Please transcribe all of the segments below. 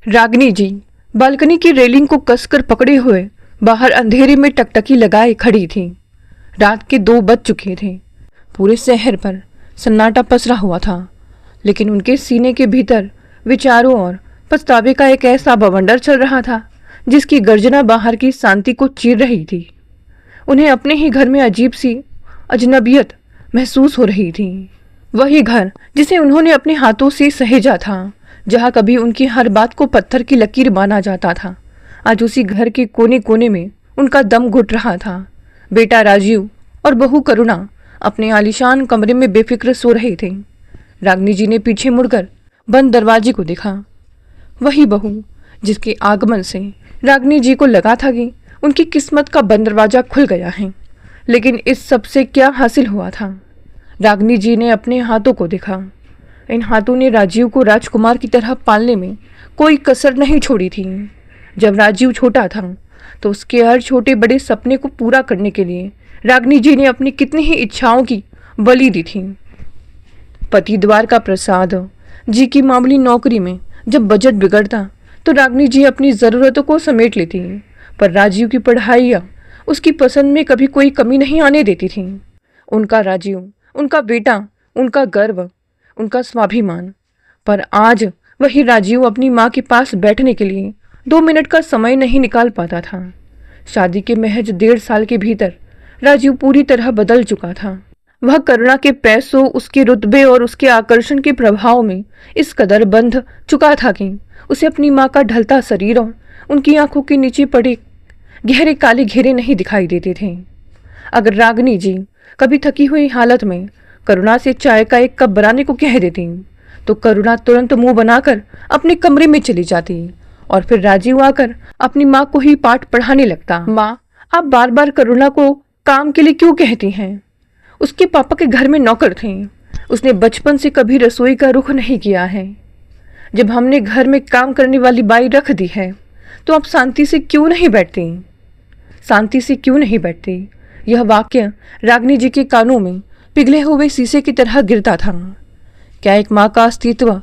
रागिनी जी balcony की railing को कसकर पकड़े हुए बाहर अंधेरे में टकटकी लगाए खड़ी थी। रात के 2 बज चुके थे। पूरे शहर पर सन्नाटा पसरा हुआ था, लेकिन उनके सीने के भीतर विचारों और पछतावे का एक ऐसा बवंडर चल रहा था जिसकी गर्जना बाहर की शांति को चीर रही थी। उन्हें अपने ही घर में अजीब सी अजनबियत महसूस हो रही थी। वही घर जिसे उन्होंने अपने हाथों से सहेजा था, जहाँ कभी उनकी हर बात को पत्थर की लकीर माना जाता था, आज उसी घर के कोने कोने में उनका दम घुट रहा था। बेटा राजीव और बहू करुणा अपने आलीशान कमरे में बेफिक्र सो रहे थे। रागिनी जी ने पीछे मुड़कर बंद दरवाजे को देखा। वही बहू जिसके आगमन से रागिनी जी को लगा था कि उनकी किस्मत का बंद दरवाजा खुल गया है। लेकिन इस सब से क्या हासिल हुआ था? रागिनी जी ने अपने हाथों को देखा। इन हाथों ने राजीव को राजकुमार की तरह पालने में कोई कसर नहीं छोड़ी थी। जब राजीव छोटा था तो उसके हर छोटे बड़े सपने को पूरा करने के लिए रागिनी जी ने अपनी कितनी ही इच्छाओं की बलि दी थी। पति द्वार का प्रसाद जी की मामूली नौकरी में जब बजट बिगड़ता तो रागिनी जी अपनी ज़रूरतों को समेट लेती, पर राजीव की पढ़ाई उसकी पसंद में कभी कोई कमी नहीं आने देती थी। उनका राजीव, उनका बेटा, उनका गर्व, उनका स्वाभिमान। पर आज वही राजीव अपनी माँ के पास बैठने के लिए 2 मिनट का समय नहीं निकाल पाता था। शादी के महज 1.5 साल के भीतर राजीव पूरी तरह बदल चुका था। वह करुणा के पैसों, उसके रुतबे और उसके आकर्षण के प्रभाव में इस कदर बंध चुका था कि उसे अपनी माँ का ढलता शरीर और उनकी आंखों के नीचे पड़े गहरे काले घेरे नहीं दिखाई देते थे। अगर रागिनी जी कभी थकी हुई हालत में करुणा से चाय का एक कप बनाने को कह देती तो करुणा तुरंत मुंह बनाकर अपने कमरे में चली जाती और फिर राजीव आकर अपनी माँ को ही पाठ पढ़ाने लगता। माँ, आप बार बार करुणा को काम के लिए क्यों कहती हैं? उसके पापा के घर में नौकर थे। उसने बचपन से कभी रसोई का रुख नहीं किया है। जब हमने घर में काम करने वाली बाई रख दी है तो आप शांति से क्यों नहीं बैठती? शांति से क्यों नहीं बैठती? यह वाक्य रागिनी जी के कानों में पिघले हुए शीशे की तरह गिरता था। क्या एक माँ का अस्तित्व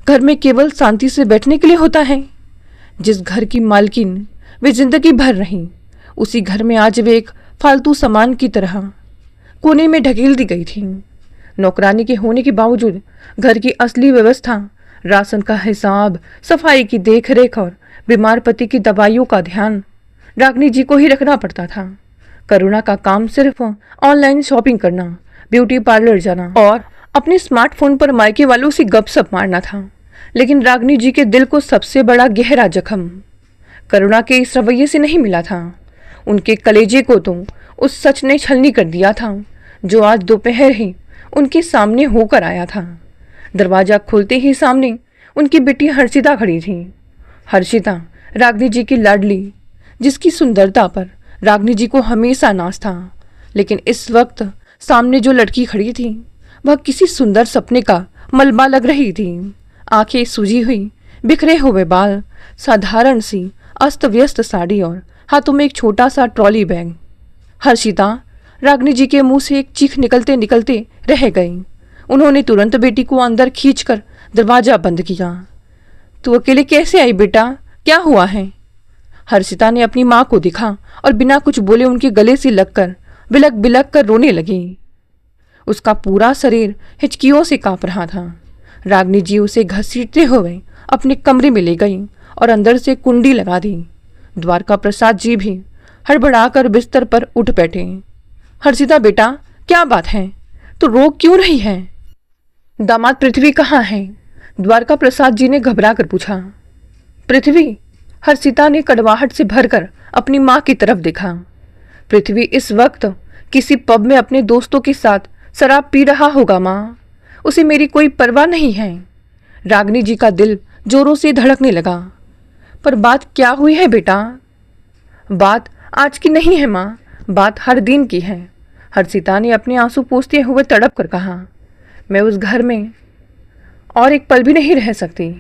घर में केवल शांति से बैठने के लिए होता है? जिस घर की मालकिन वे जिंदगी भर रही, उसी घर में आज वे एक फालतू सामान की तरह कोने में ढकेल दी गई थी। नौकरानी के होने के बावजूद घर की असली व्यवस्था, राशन का हिसाब, सफाई की देखरेख और बीमार पति की दवाइयों का ध्यान रागिनी जी को ही रखना पड़ता था। करुणा का काम सिर्फ ऑनलाइन शॉपिंग करना, ब्यूटी पार्लर जाना और अपने स्मार्टफोन पर मायके वालों से गपशप मारना था। लेकिन रागिनी जी के दिल को सबसे बड़ा गहरा जख्म करुणा के इस रवैये से नहीं मिला था। उनके कलेजे को तो उस सच ने छलनी कर दिया था जो आज दोपहर ही उनके सामने होकर आया था। दरवाजा खुलते ही सामने उनकी बेटी हर्षिता खड़ी थी। हर्षिता रागिनी जी की लाडली, जिसकी सुंदरता पर रागिनी जी को हमेशा नाज था। लेकिन इस वक्त सामने जो लड़की खड़ी थी वह किसी सुंदर सपने का मलबा लग रही थी। आंखें सूजी हुई, बिखरे हुए बाल, साधारण सी अस्त व्यस्त साड़ी और हाथों में एक छोटा सा ट्रॉली बैग। हर्षिता रागिनी जी के मुंह से एक चीख निकलते निकलते रह गई। उन्होंने तुरंत बेटी को अंदर खींचकर दरवाजा बंद किया। तू अकेले कैसे आई बेटा? क्या हुआ है? हर्षिता ने अपनी माँ को देखा और बिना कुछ बोले उनके गले से लगकर बिलक बिलक कर रोने लगी। उसका पूरा शरीर हिचकियों से कांप रहा था। रागिनी जी उसे घसीटते हुए अपने कमरे में ले गई और अंदर से कुंडी लगा दी। द्वारका प्रसाद जी भी हड़बड़ाकर बिस्तर पर उठ बैठे। हर्षिता बेटा, क्या बात है? तो रो क्यों रही है? दामाद पृथ्वी कहाँ है? द्वारका प्रसाद जी ने घबरा कर पूछा। पृथ्वी? हर्षिता ने कड़वाहट से भरकर अपनी माँ की तरफ देखा। पृथ्वी इस वक्त किसी पब में अपने दोस्तों के साथ शराब पी रहा होगा माँ। उसे मेरी कोई परवाह नहीं है। रागिनी जी का दिल जोरों से धड़कने लगा। पर बात क्या हुई है बेटा? बात आज की नहीं है माँ, बात हर दिन की है। हर्षिता ने अपने आंसू पोंछते हुए तड़प कर कहा। मैं उस घर में और एक पल भी नहीं रह सकती।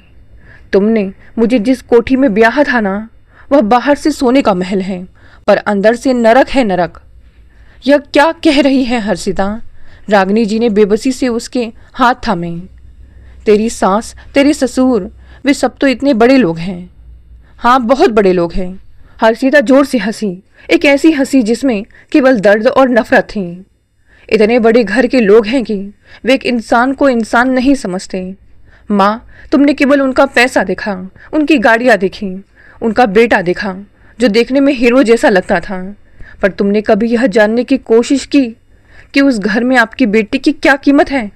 तुमने मुझे जिस कोठी में ब्याह था ना, वह बाहर से सोने का महल है पर अंदर से नरक है, नरक। यह क्या कह रही है हर्षिता? रागिनी जी ने बेबसी से उसके हाथ थामे। तेरी सास, तेरे ससुर, वे सब तो इतने बड़े लोग हैं। हाँ, बहुत बड़े लोग हैं। हर्षिता जोर से हंसी, एक ऐसी हंसी जिसमें केवल दर्द और नफरत थी। इतने बड़े घर के लोग हैं कि वे एक इंसान को इंसान नहीं समझते। माँ, तुमने केवल उनका पैसा देखा, उनकी गाड़ियाँ देखी, उनका बेटा देखा जो देखने में हीरो जैसा लगता था, पर तुमने कभी यह जानने की कोशिश की कि उस घर में आपकी बेटी की क्या कीमत है?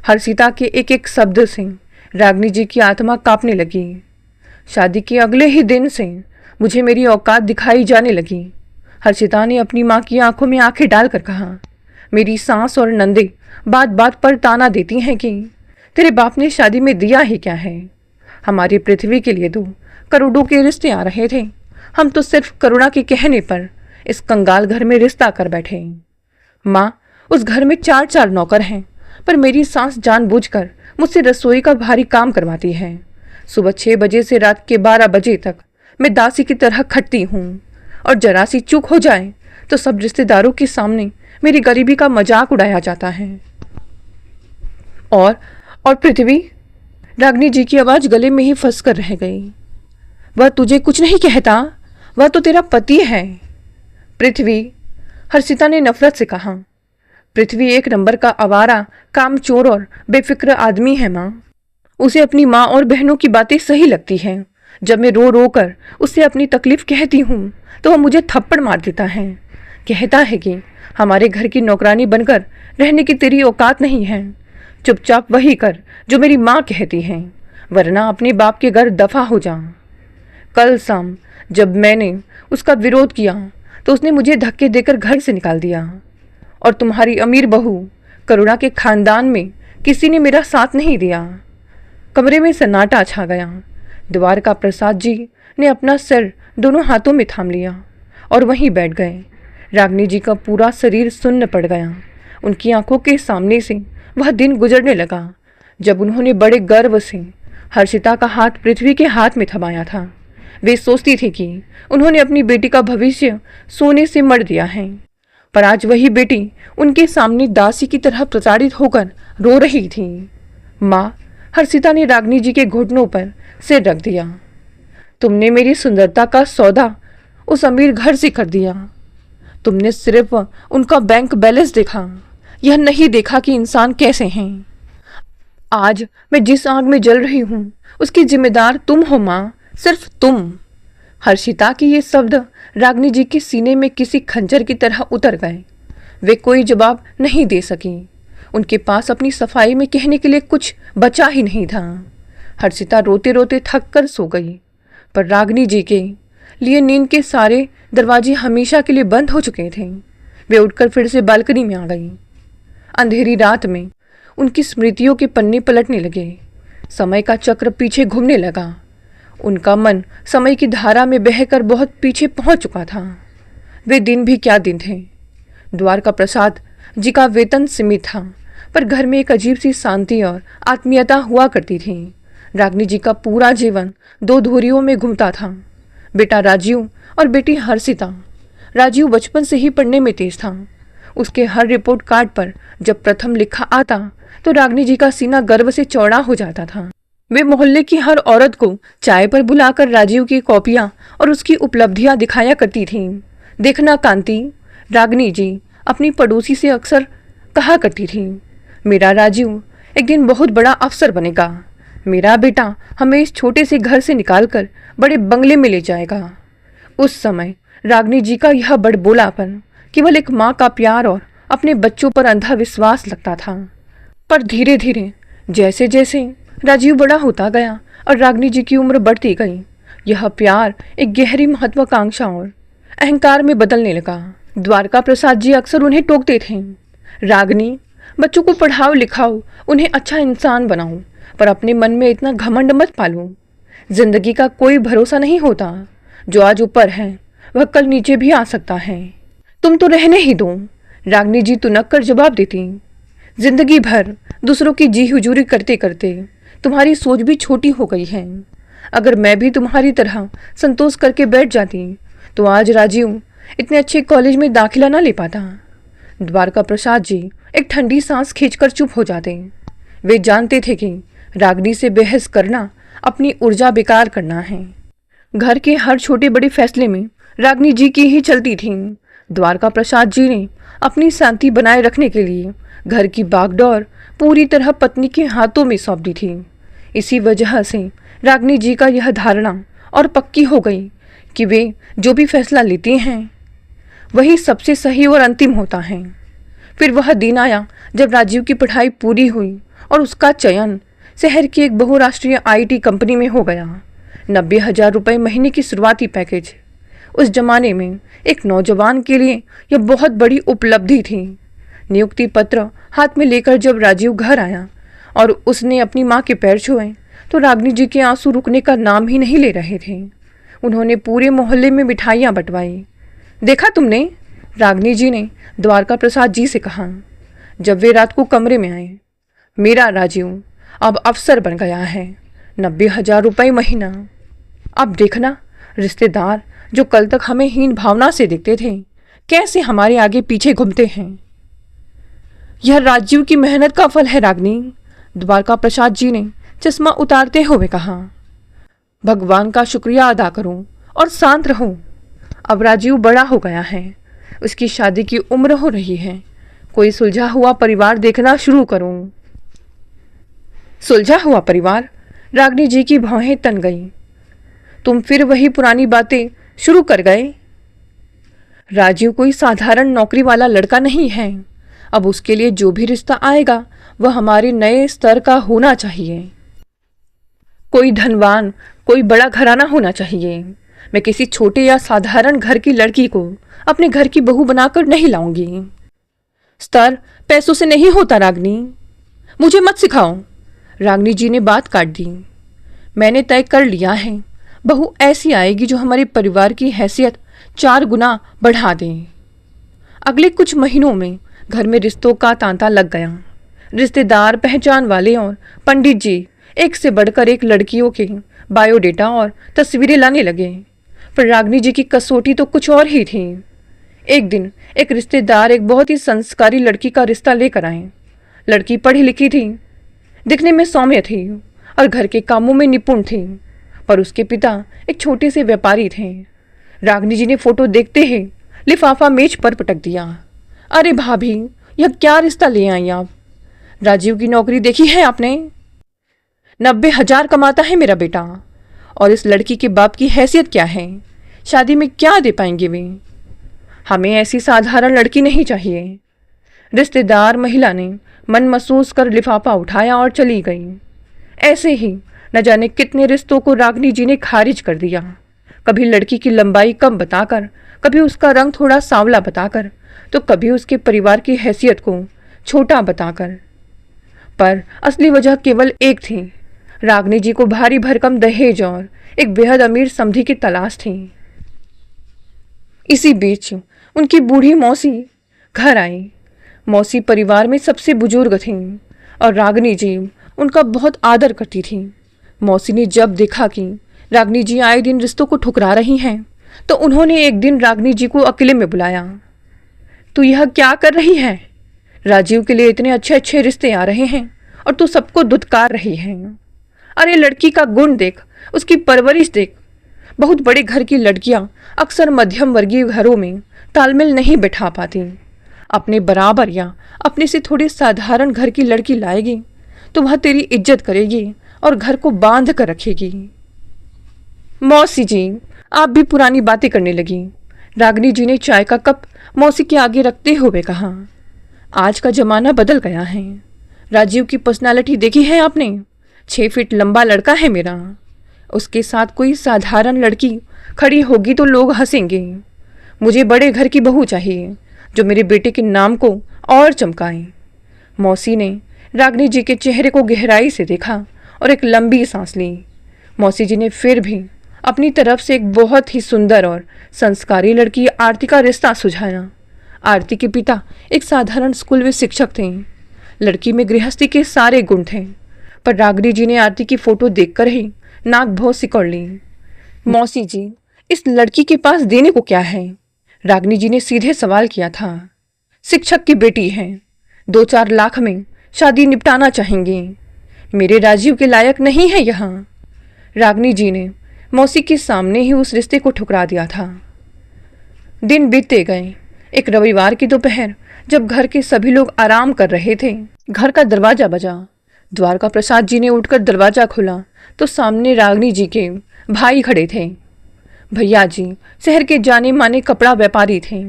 हर्षिता के एक एक शब्द से रागिनी जी की आत्मा कांपने लगी। शादी के अगले ही दिन से मुझे मेरी औकात दिखाई जाने लगी। हर्षिता ने अपनी माँ की आंखों में आंखें डालकर कहा, मेरी सास और नंदे बात बात पर ताना देती हैं कि तेरे बाप ने शादी में दिया ही क्या है। हमारी पृथ्वी के लिए तो करोड़ों के रिश्ते आ रहे थे, हम तो सिर्फ करुणा के कहने पर इस कंगाल घर में रिश्ता कर बैठे। माँ, उस घर में 4 नौकर हैं, पर मेरी सास जानबूझकर मुझसे रसोई का भारी काम करवाती है। सुबह 6 बजे से रात के 12 बजे तक मैं दासी की तरह खटती हूँ, और जरा सी चूक हो जाए तो सब रिश्तेदारों के सामने मेरी गरीबी का मजाक उड़ाया जाता है। और पृथ्वी, रागिनी जी की आवाज़ गले में ही फंस कर रह गई। वह तुझे कुछ नहीं कहता, वह तो तेरा पति है। पृथ्वी, हर्षिता ने नफरत से कहा। पृथ्वी एक नंबर का आवारा, कामचोर और बेफिक्र आदमी है माँ। उसे अपनी माँ और बहनों की बातें सही लगती हैं। जब मैं रो रो कर उससे अपनी तकलीफ कहती हूँ तो वह मुझे थप्पड़ मार देता है। कहता है कि हमारे घर की नौकरानी बनकर रहने की तेरी औकात नहीं है। चुपचाप वही कर जो मेरी माँ कहती है, वरना अपने बाप के घर दफा हो जा। कल शाम जब मैंने उसका विरोध किया तो उसने मुझे धक्के देकर घर से निकाल दिया, और तुम्हारी अमीर बहू करुणा के खानदान में किसी ने मेरा साथ नहीं दिया। कमरे में सन्नाटा छा गया। द्वारका प्रसाद जी ने अपना सिर दोनों हाथों में थाम लिया और वहीं बैठ गए। रागिनी जी का पूरा शरीर सुन्न पड़ गया। उनकी आंखों के सामने से वह दिन गुजरने लगा जब उन्होंने बड़े गर्व से हर्षिता का हाथ पृथ्वी के हाथ में थमाया था। वे सोचती थी कि उन्होंने अपनी बेटी का भविष्य सोने से मढ़ दिया है, पर आज वही बेटी उनके सामने दासी की तरह प्रताड़ित होकर रो रही थी। माँ, हर्षिता ने रागिनी जी के घुटनों पर सिर रख दिया। तुमने मेरी सुंदरता का सौदा उस अमीर घर से कर दिया। तुमने सिर्फ उनका बैंक बैलेंस देखा, यह नहीं देखा कि इंसान कैसे हैं। आज मैं जिस आग में जल रही हूँ उसकी जिम्मेदार तुम हो माँ, सिर्फ तुम। हर्षिता के ये शब्द रागिनी जी के सीने में किसी खंजर की तरह उतर गए। वे कोई जवाब नहीं दे सकी। उनके पास अपनी सफाई में कहने के लिए कुछ बचा ही नहीं था। हर्षिता रोते रोते थक कर सो गई, पर रागिनी जी के लिए नींद के सारे दरवाजे हमेशा के लिए बंद हो चुके थे। वे उठकर फिर से बालकनी में आ गई। अंधेरी रात में उनकी स्मृतियों के पन्ने पलटने लगे। समय का चक्र पीछे घूमने लगा। उनका मन समय की धारा में बहकर बहुत पीछे पहुंच चुका था। वे दिन भी क्या दिन थे। द्वारका प्रसाद जी का वेतन सीमित था, पर घर में एक अजीब सी शांति और आत्मीयता हुआ करती थी। रागिनी जी का पूरा जीवन 2 धुरियों में घूमता था, बेटा राजीव और बेटी हर्षिता। राजीव बचपन से ही पढ़ने में तेज था। उसके हर रिपोर्ट कार्ड पर जब प्रथम लिखा आता तो रागिनी जी का सीना गर्व से चौड़ा हो जाता था। वे मोहल्ले की हर औरत को चाय पर बुलाकर राजीव की कॉपियां और उसकी उपलब्धियां दिखाया करती थीं। देखना कांति, रागिनी जी अपनी पड़ोसी से अक्सर कहा करती थी, मेरा राजीव एक दिन बहुत बड़ा अफसर बनेगा। मेरा बेटा हमें इस छोटे से घर से निकालकर बड़े बंगले में ले जाएगा। उस समय रागिनी जी का यह बड़बोलापन केवल एक माँ का प्यार और अपने बच्चों पर अंधा विश्वास लगता था। पर धीरे धीरे जैसे जैसे राजीव बड़ा होता गया और रागिनी जी की उम्र बढ़ती गई, यह प्यार एक गहरी महत्वाकांक्षा और अहंकार में बदलने लगा। द्वारका प्रसाद जी अक्सर उन्हें टोकते थे, रागिनी, बच्चों को पढ़ाओ लिखाओ, उन्हें अच्छा इंसान बनाओ, पर अपने मन में इतना घमंड मत पालो। जिंदगी का कोई भरोसा नहीं होता। जो आज ऊपर है वह कल नीचे भी आ सकता है। तुम तो रहने ही दो। रागिनी जी तुनक कर जवाब देती, जिंदगी भर दूसरों की जी हुजूरी करते करते तुम्हारी सोच भी छोटी हो गई है। अगर मैं भी तुम्हारी तरह संतोष करके बैठ जाती तो आज राजीव इतने अच्छे कॉलेज में दाखिला ना ले पाता। द्वारका प्रसाद जी एक ठंडी सांस खींचकर चुप हो जाते। वे जानते थे कि रागिनी से बहस करना अपनी ऊर्जा बेकार करना है। घर के हर छोटे बड़े फैसले में रागनी जी की ही चलती थी। द्वारका प्रसाद जी ने अपनी शांति बनाए रखने के लिए घर की बागडोर पूरी तरह पत्नी के हाथों में सौंप दी थी। इसी वजह से रागनी जी का यह धारणा और पक्की हो गई कि वे जो भी फैसला लेती हैं वही सबसे सही और अंतिम होता है। फिर वह दिन आया जब राजीव की पढ़ाई पूरी हुई और उसका चयन शहर की एक बहुराष्ट्रीय आईटी कंपनी में हो गया। 90,000 रुपये महीने की शुरुआती पैकेज उस जमाने में एक नौजवान के लिए यह बहुत बड़ी उपलब्धि थी। नियुक्ति पत्र हाथ में लेकर जब राजीव घर आया और उसने अपनी माँ के पैर छुए तो रागनी जी के आंसू रुकने का नाम ही नहीं ले रहे थे। उन्होंने पूरे मोहल्ले में मिठाइयाँ बंटवाई। देखा तुमने, रागनी जी ने द्वारका प्रसाद जी से कहा जब वे रात को कमरे में आए। मेरा राजीव अब अफसर बन गया है, 90,000 रुपये महीना। अब देखना, रिश्तेदार जो कल तक हमें हीन भावना से देखते थे कैसे हमारे आगे पीछे घूमते हैं। यह राजीव की मेहनत का फल है रागनी, द्वारका प्रसाद जी ने चश्मा उतारते हुए कहा। भगवान का शुक्रिया अदा करूं और शांत रहूं। अब राजीव बड़ा हो गया है, उसकी शादी की उम्र हो रही है। कोई सुलझा हुआ परिवार देखना शुरू करूं। सुलझा हुआ परिवार? रागनी जी की भौहें तन गईं। तुम फिर वही पुरानी बातें शुरू कर गए। राजीव कोई साधारण नौकरी वाला लड़का नहीं है। अब उसके लिए जो भी रिश्ता आएगा वह हमारे नए स्तर का होना चाहिए। कोई धनवान, कोई बड़ा घराना होना चाहिए। मैं किसी छोटे या साधारण घर की लड़की को अपने घर की बहू बनाकर नहीं लाऊंगी। स्तर पैसों से नहीं होता रागनी, मुझे मत सिखाओ। रागनी जी ने बात काट दी। मैंने तय कर लिया है, बहू ऐसी आएगी जो हमारे परिवार की हैसियत 4 गुना बढ़ा दे। अगले कुछ महीनों में घर में रिश्तों का तांता लग गया। रिश्तेदार, पहचान वाले और पंडित जी एक से बढ़कर एक लड़कियों के बायोडेटा और तस्वीरें लाने लगे। पर रागनी जी की कसौटी तो कुछ और ही थी। एक दिन एक रिश्तेदार एक बहुत ही संस्कारी लड़की का रिश्ता लेकर आए। लड़की पढ़ी लिखी थी, दिखने में सौम्य थी और घर के कामों में निपुण थी, पर उसके पिता एक छोटे से व्यापारी थे। रागनी जी ने फोटो देखते ही लिफाफा मेज पर पटक दिया। अरे भाभी, यह क्या रिश्ता ले आई आप? राजीव की नौकरी देखी है आपने? 90,000 कमाता है मेरा बेटा। और इस लड़की के बाप की हैसियत क्या है? शादी में क्या दे पाएंगे वे? हमें ऐसी साधारण लड़की नहीं चाहिए। रिश्तेदार महिला ने मन महसूस कर लिफाफा उठाया और चली गई। ऐसे ही न जाने कितने रिश्तों को रागनी जी ने खारिज कर दिया। कभी लड़की की लंबाई कम बताकर, कभी उसका रंग थोड़ा सांवला बताकर, तो कभी उसके परिवार की हैसियत को छोटा बताकर। पर असली वजह केवल एक थी। रागनी जी को भारी भरकम दहेज और एक बेहद अमीर समधी की तलाश थी। इसी बीच उनकी बूढ़ी मौसी घर आई। मौसी परिवार में सबसे बुजुर्ग थीं और रागनी जी उनका बहुत आदर करती थी। मौसी ने जब देखा कि रागनी जी आए दिन रिश्तों को ठुकरा रही हैं, तो उन्होंने एक दिन रागनी जी को अकेले में बुलाया। तू यह क्या कर रही है? राजीव के लिए इतने अच्छे अच्छे रिश्ते आ रहे हैं और तू सबको दुत्कार रही है। अरे लड़की का गुण देख, उसकी परवरिश देख। बहुत बड़े घर की लड़कियां अक्सर मध्यम वर्गीय घरों में तालमेल नहीं बैठा पाती। अपने बराबर या अपने से थोड़ी साधारण घर की लड़की लाएगी तो वह तेरी इज्जत करेगी और घर को बांध कर रखेगी। मौसी जी, आप भी पुरानी बातें करने लगी। रागनी जी ने चाय का कप मौसी के आगे रखते हुए कहा। आज का जमाना बदल गया है। राजीव की पर्सनालिटी देखी है आपने? 6 फीट लंबा लड़का है मेरा। उसके साथ कोई साधारण लड़की खड़ी होगी तो लोग हंसेंगे। मुझे बड़े घर की बहू चाहिए जो मेरे बेटे के नाम को और चमकाए। मौसी ने रागनी जी के चेहरे को गहराई से देखा और एक लंबी सांस ली। मौसी जी ने फिर भी अपनी तरफ से एक बहुत ही सुंदर और संस्कारी लड़की आरती का रिश्ता सुझाया। आरती के पिता एक साधारण स्कूल में शिक्षक थे। लड़की में गृहस्थी के सारे गुण थे, पर रागनी जी ने आरती की फोटो देखकर ही नाक भौं सिकोड़ ली। मौसी जी, इस लड़की के पास देने को क्या है? रागनी जी ने सीधे सवाल किया था। शिक्षक की बेटी है, 2-4 लाख में शादी निपटाना चाहेंगे। मेरे राजीव के लायक नहीं है यहाँ। रागनी जी ने मौसी के सामने ही उस रिश्ते को ठुकरा दिया था। दिन बीतते गए। एक रविवार की दोपहर जब घर के सभी लोग आराम कर रहे थे, घर का दरवाजा बजा। द्वारका प्रसाद जी ने उठकर दरवाजा खोला तो सामने रागनी जी के भाई खड़े थे। भैया जी शहर के जाने माने कपड़ा व्यापारी थे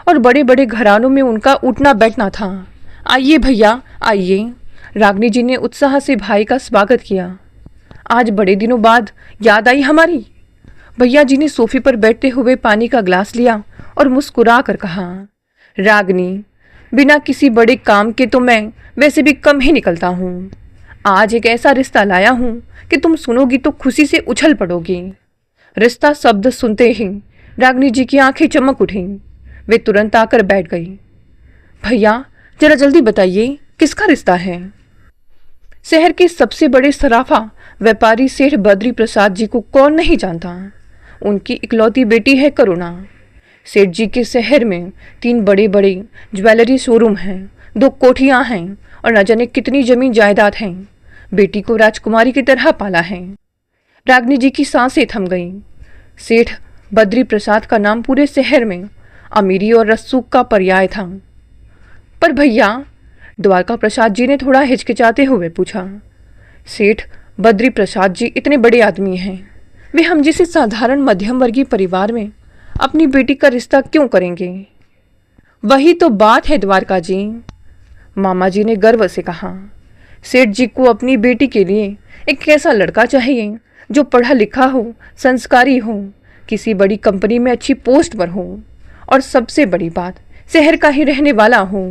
और बड़े बड़े घरानों में उनका उठना बैठना था। आइए भैया आइए। रागनी जी ने उत्साह से भाई का स्वागत किया। आज बड़े दिनों बाद याद आई हमारी। भैया जी ने सोफे पर बैठते हुए पानी का ग्लास लिया और मुस्कुरा कर कहा, रागनी, बिना किसी बड़े काम के तो मैं वैसे भी कम ही निकलता हूँ। आज एक ऐसा रिश्ता लाया हूँ कि तुम सुनोगी तो खुशी से उछल पड़ोगी। रिश्ता शब्द सुनते ही रागनी जी की आंखें चमक उठीं। वे तुरंत आकर बैठ गई। भैया जरा जल्दी बताइए, किसका रिश्ता है? शहर के सबसे बड़े सराफा व्यापारी सेठ बद्री प्रसाद जी को कौन नहीं जानता। उनकी इकलौती बेटी है करुणा। सेठ जी के शहर में 3 बड़े बड़े ज्वेलरी शोरूम हैं, 2 कोठियां हैं और न जाने कितनी जमीन जायदाद हैं। बेटी को राजकुमारी की तरह पाला है। रागनी जी की सांसें थम गईं। सेठ बद्री प्रसाद का नाम पूरे शहर में अमीरी और रसूख का पर्याय था। पर भैया, द्वारका प्रसाद जी ने थोड़ा हिचकिचाते हुए पूछा। सेठ बद्री प्रसाद जी इतने बड़े आदमी हैं, वे हम जैसे साधारण मध्यम वर्गीय परिवार में अपनी बेटी का रिश्ता क्यों करेंगे? वही तो बात है द्वारका जी, मामा जी ने गर्व से कहा। सेठ जी को अपनी बेटी के लिए एक ऐसा लड़का चाहिए जो पढ़ा लिखा हो, संस्कारी हो, किसी बड़ी कंपनी में अच्छी पोस्ट पर हो और सबसे बड़ी बात, शहर का ही रहने वाला हो।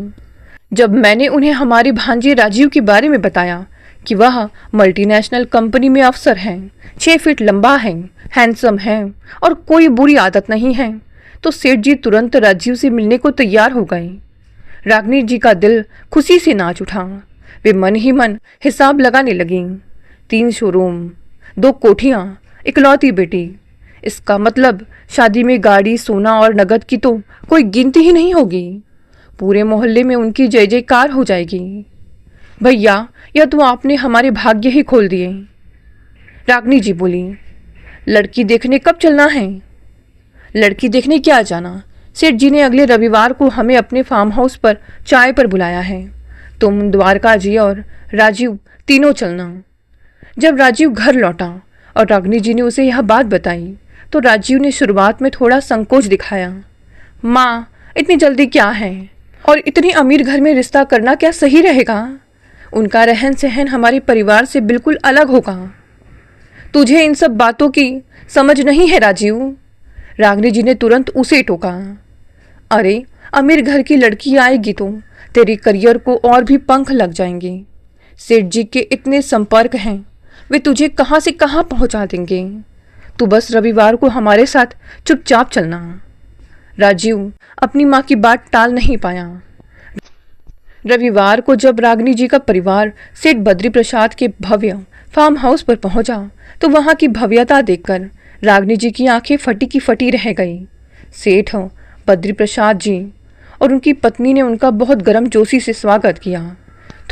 जब मैंने उन्हें हमारे भांजे राजीव के बारे में बताया कि वह मल्टीनेशनल कंपनी में अफसर हैं, 6 फीट लंबा है, हैंडसम है और कोई बुरी आदत नहीं है, तो सेठ जी तुरंत राजीव से मिलने को तैयार हो गए। रागनी जी का दिल खुशी से नाच उठा। वे मन ही मन हिसाब लगाने लगीं। 3 शोरूम, 2 कोठियाँ, इकलौती बेटी। इसका मतलब शादी में गाड़ी, सोना और नगद की तो कोई गिनती ही नहीं होगी। पूरे मोहल्ले में उनकी जय जयकार हो जाएगी। भैया, यह तो आपने हमारे भाग्य ही खोल दिए। रागनी जी बोली, लड़की देखने कब चलना है? लड़की देखने क्या जाना, सेठ जी ने अगले रविवार को हमें अपने फार्म हाउस पर चाय पर बुलाया है। तुम, द्वारका जी और राजीव तीनों चलना। जब राजीव घर लौटा और रागनी जी ने उसे यह बात बताई तो राजीव ने शुरुआत में थोड़ा संकोच दिखाया। माँ, इतनी जल्दी क्या है और इतनी अमीर घर में रिश्ता करना क्या सही रहेगा? उनका रहन सहन हमारे परिवार से बिल्कुल अलग होगा। तुझे इन सब बातों की समझ नहीं है राजीव, रागनी जी ने तुरंत उसे टोका। अरे, अमीर घर की लड़की आएगी तो तेरे करियर को और भी पंख लग जाएंगे। सेठ जी के इतने संपर्क हैं, वे तुझे कहाँ से कहाँ पहुँचा देंगे। तू बस रविवार को हमारे साथ चुपचाप चलना। राजीव अपनी माँ की बात टाल नहीं पाया। रविवार को जब रागनी जी का परिवार सेठ बद्री प्रसाद के भव्य फार्म हाउस पर पहुंचा तो वहां की भव्यता देखकर रागनी जी की आंखें फटी की फटी रह गई। सेठ बद्री प्रसाद जी और उनकी पत्नी ने उनका बहुत गर्मजोशी से स्वागत किया।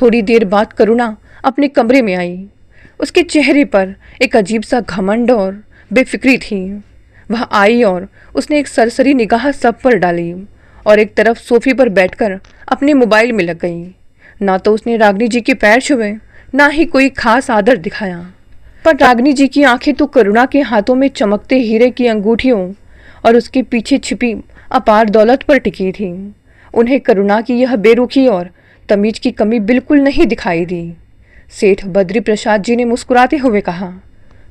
थोड़ी देर बाद करुणा अपने कमरे में आई। उसके चेहरे पर एक अजीब सा घमंड और बेफिक्री थी। वह आई और उसने एक सरसरी निगाह सब पर डाली और एक तरफ सोफे पर बैठकर अपने मोबाइल में लग गई। ना तो उसने रागनी जी के पैर छुए, ना ही कोई खास आदर दिखाया। पर रागनी जी की आंखें तो करुणा के हाथों में चमकते हीरे की अंगूठियों और उसके पीछे छिपी अपार दौलत पर टिकी थी। उन्हें करुणा की यह बेरुखी और तमीज की कमी बिल्कुल नहीं दिखाई दी। सेठ बद्री प्रसाद जी ने मुस्कुराते हुए कहा,